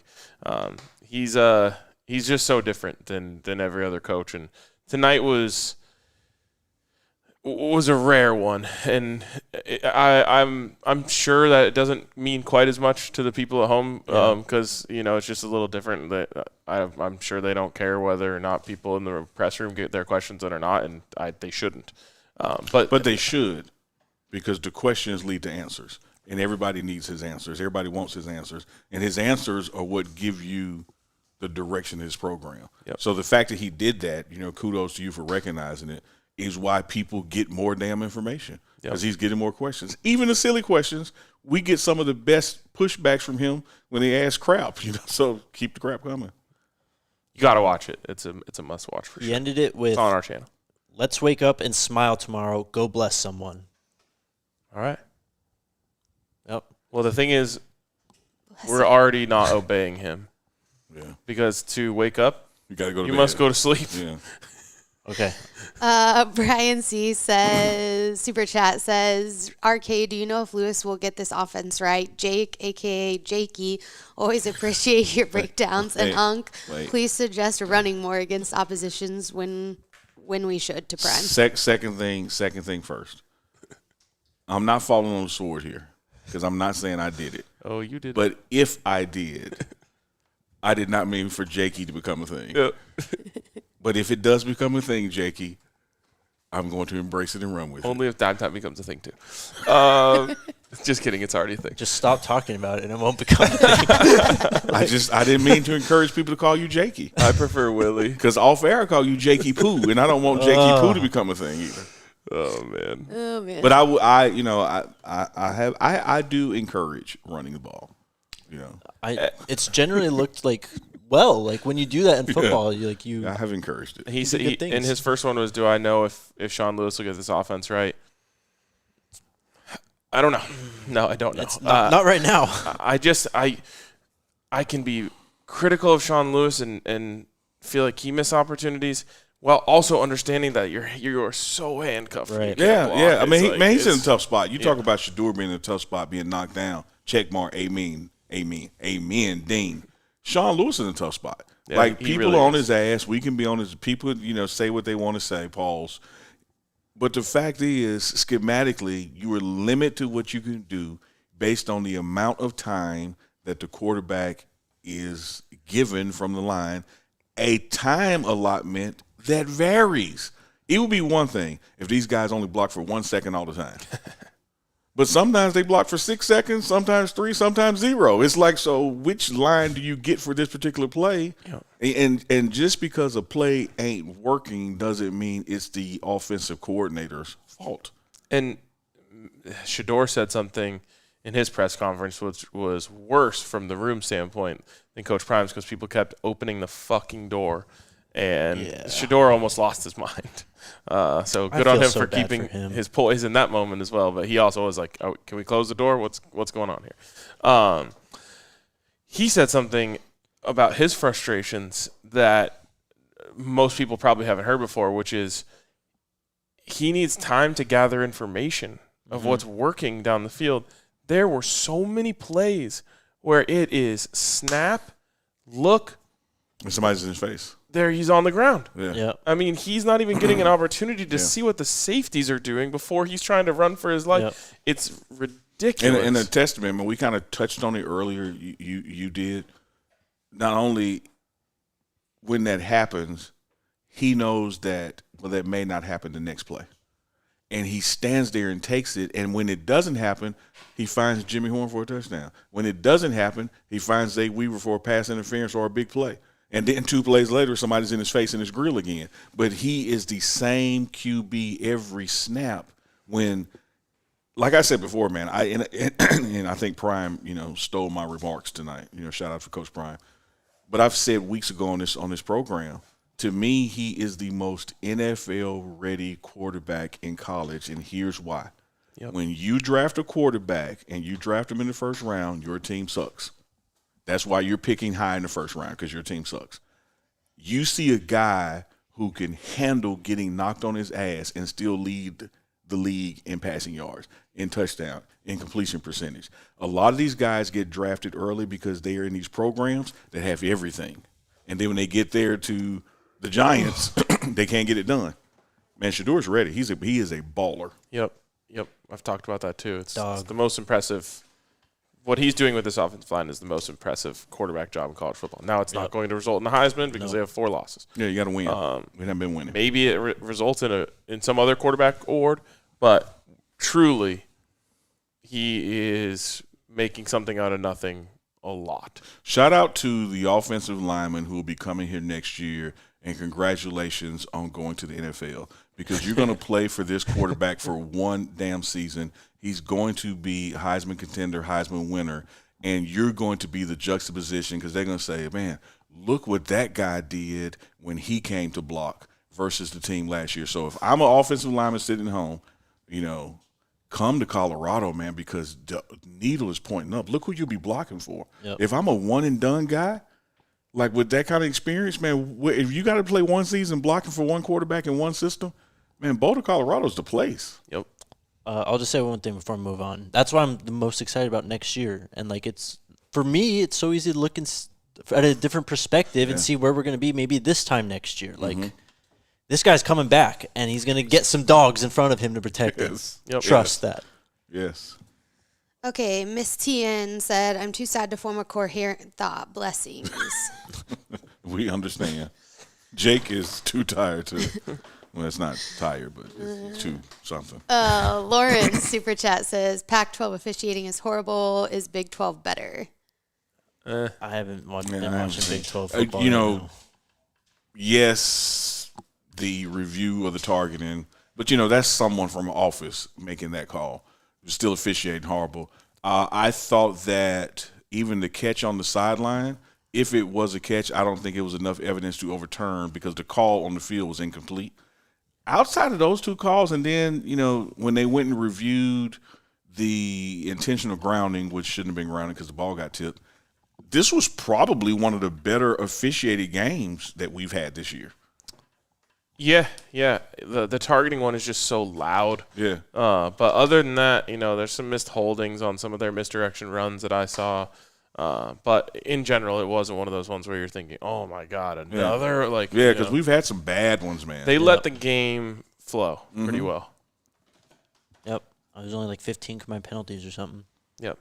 He's just so different than every other coach. And tonight was was a rare one, and I'm sure that it doesn't mean quite as much to the people at home because it's just a little different. That I'm sure they don't care whether or not people in the press room get their questions in or not, and they shouldn't. But they should, because the questions lead to answers, and everybody needs his answers. Everybody wants his answers, and his answers are what give you the direction of his program. Yep. So the fact that he did that, kudos to you for recognizing it, is why people get more damn information, because he's getting more questions. Even the silly questions, we get some of the best pushbacks from him when they ask crap. So keep the crap coming. You got to watch it. It's a must watch for sure. He ended it with, it's on our channel. "Let's wake up and smile tomorrow. Go bless someone." All right. Yep. Well, the thing is, we're already not obeying him. Yeah. Because to wake up, You got to go to you bed. must go to sleep. Yeah. Okay. Brian C says, super chat says, "RK, do you know if Lewis will get this offense right? Jake, aka Jakey, always appreciate your breakdowns. And wait. please suggest running more against oppositions when we should to Prime." Second thing first. I'm not falling on the sword here, because I'm not saying I did it. Oh, you did. But if I did, I did not mean for Jakey to become a thing. Yep. But if it does become a thing, Jakey, I'm going to embrace it and run with it. Only if dime time becomes a thing too. Just kidding. It's already a thing. Just stop talking about it and it won't become a thing. I didn't mean to encourage people to call you Jakey. I prefer Willie. Because off air I call you Jakey Poo, and I don't want Jakey Poo to become a thing either. Oh man. Oh man. But I do encourage running the ball. It's generally looked like when you do that in football, I have encouraged it. He said, good things. and his first one was, "Do I know if Sean Lewis will get this offense right?" I don't know. No, I don't know. It's not right now. I can be critical of Sean Lewis and feel like he missed opportunities, while also understanding that you're so handcuffed. Right. You can't block. Yeah. I mean, It's he's in a it's- tough spot. You talk about Shador being in a tough spot, being knocked down. Check mark. Amen. Dean. Sean Lewis is in a tough spot. Yeah, he people really are on is. his ass. We can be on his. People, say what they want to say. Pause. But the fact is, schematically, you are limited to what you can do based on the amount of time that the quarterback is given from the line. A time allotment that varies. It would be one thing if these guys only block for 1 second all the time. But sometimes they block for 6 seconds, sometimes 3, sometimes 0. It's like, so which line do you get for this particular play? Yeah. And just because a play ain't working doesn't mean it's the offensive coordinator's fault. And Shador said something in his press conference which was worse from the room standpoint than Coach Prime's, because people kept opening the fucking door. And Shador almost lost his mind. So good on him for keeping his poise in that moment as well. But he also was like, "Oh, can we close the door? What's going on here?" He said something about his frustrations that most people probably haven't heard before, which is he needs time to gather information of what's working down the field. There were so many plays where it is snap, look, And somebody's in his face. there he's on the ground. Yeah. Yeah. I mean, he's not even getting an opportunity to see what the safeties are doing before he's trying to run for his life. Yep. It's ridiculous. And a testament, when we kind of touched on it earlier, you did. Not only when that happens, he knows that, that may not happen the next play. And he stands there and takes it. And when it doesn't happen, he finds Jimmy Horn for a touchdown. When it doesn't happen, he finds Zay Weaver for a pass interference or a big play. And then 2 plays later, somebody's in his face and his grill again. But he is the same QB every snap. When, like I said before, man, and I think Prime, stole my remarks tonight. Shout out for Coach Prime. But I've said weeks ago on this program, to me, he is the most NFL-ready quarterback in college, and here's why. Yep. When you draft a quarterback and you draft him in the first round, your team sucks. That's why you're picking high in the first round, because your team sucks. You see a guy who can handle getting knocked on his ass and still lead the league in passing yards, in touchdown, in completion percentage. A lot of these guys get drafted early because they are in these programs that have everything. And then when they get there to the Giants, they can't get it done. Man, Shadour's ready. He is a baller. Yep. I've talked about that too. It's Dog. the most impressive. What he's doing with this offensive line is the most impressive quarterback job in college football. Now it's not going to result in the Heisman because they have 4 losses. Yeah, you got to win. We haven't been winning. Maybe it results in some other quarterback award, but truly, he is making something out of nothing a lot. Shout out to the offensive lineman who will be coming here next year, and congratulations on going to the NFL because you're going to play for this quarterback for one damn season. He's going to be Heisman contender, Heisman winner, and you're going to be the juxtaposition because they're going to say, man, look what that guy did when he came to block versus the team last year. So if I'm an offensive lineman sitting home, come to Colorado, man, because the needle is pointing up. Look who you'll be blocking for. Yep. If I'm a one-and-done guy, like with that kind of experience, man, if you got to play one season blocking for one quarterback in one system, man, Boulder, Colorado's the place. Yep. I'll just say one thing before I move on. That's why I'm the most excited about next year. And, for me, it's so easy to look at a different perspective and see where we're going to be maybe this time next year. This guy's coming back, and he's going to get some dogs in front of him to protect him. Yep. Trust that. Yes. Okay, Miss TN said, I'm too sad to form a coherent thought. Blessings. We understand. Jake is too tired to – well, it's not tired, but it's too something. Lauren Super Chat says, Pac-12 officiating is horrible. Is Big 12 better? I haven't been watching Big 12 football. Yes, the review of the targeting, but, that's someone from office making that call. Still officiating horrible. I thought that even the catch on the sideline, if it was a catch, I don't think it was enough evidence to overturn because the call on the field was incomplete. Outside of those 2 calls, and then, when they went and reviewed the intentional grounding, which shouldn't have been grounding because the ball got tipped, this was probably one of the better officiated games that we've had this year. Yeah. The targeting one is just so loud. Yeah. But other than that, there's some missed holdings on some of their misdirection runs that I saw. But in general, it wasn't one of those ones where you're thinking, "Oh my God, another!" Yeah, because we've had some bad ones, man. They let the game flow pretty well. Yep. I was only 15 combined penalties or something. Yep.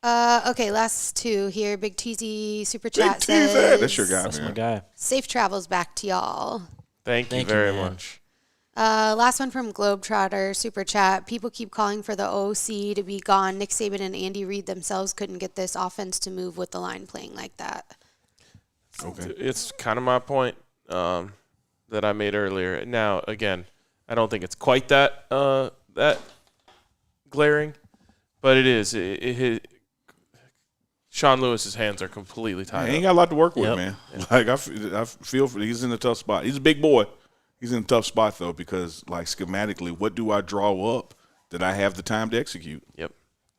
Okay, last 2 here. Big TZ Super Chat says, That's your guy, That's man. my guy. safe travels back to y'all. Thank you you, very man. much. Last one from Globetrotter Super Chat. People keep calling for the OC to be gone. Nick Saban and Andy Reid themselves couldn't get this offense to move with the line playing like that. Okay. It's kind of my point that I made earlier. Now, again, I don't think it's quite that glaring, but it is. Sean Lewis's hands are completely tied He ain't up. got a lot to work with, Yep. man. I feel for he's in a tough spot. He's a big boy. He's in a tough spot, though, because, schematically, what do I draw up that I have the time to execute? Yep.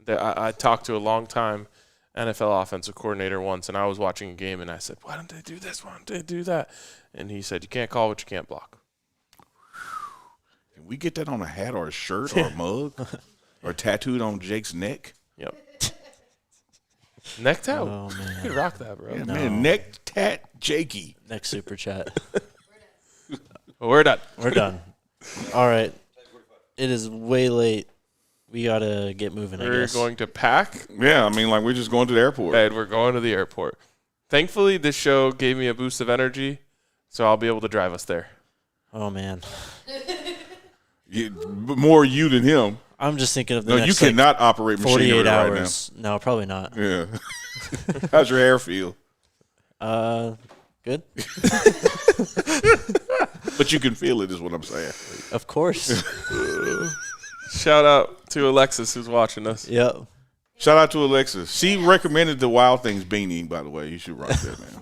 I talked to a long-time NFL offensive coordinator once, and I was watching a game, and I said, why don't they do this? Why don't they do that? And he said, you can't call what you can't block. Can we get that on a hat or a shirt or a mug or tattooed on Jake's neck? Yep. Neck tat? Oh, You man. could rock that, bro. Yeah, man, neck tat Jakey. Next Super Chat. Well, we're done. We're done. All right. It is way late. We got to get moving, I We're guess. going to pack, Yeah, we're just going to the airport. and we're going to the airport. Thankfully, this show gave me a boost of energy, so I'll be able to drive us there. Oh, man. More you than him. I'm just thinking of the No, you next, cannot operate machinery 48 right now. hours. No, probably not. Yeah. How's your hair feel? Good. But you can feel it, is what I'm saying. Of course. Shout out to Alexis who's watching us. Yep. Shout out to Alexis. She recommended the Wild Things beanie, by the way. You should rock that, man.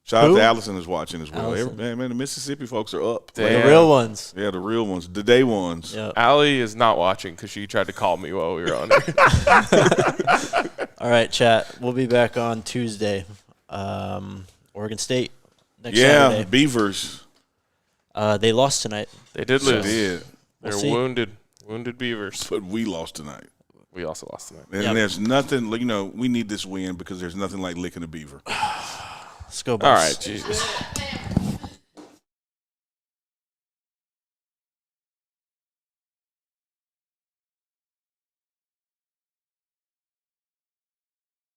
Shout out Who? to Allison is watching as well. Allison. Man, the Mississippi folks are up. Damn. The real ones. Yeah, the real ones, the day ones. Yep. Allie is not watching because she tried to call me while we were on here. All right, chat. We'll be back on Tuesday. Oregon State next Yeah, Saturday. Beavers. They lost tonight. They did They lose. did. They're We'll see. wounded Beavers. But we lost tonight. We also lost tonight. And Yep. there's nothing, we need this win because there's nothing like licking a beaver. Let's go, All boys. right, Jesus.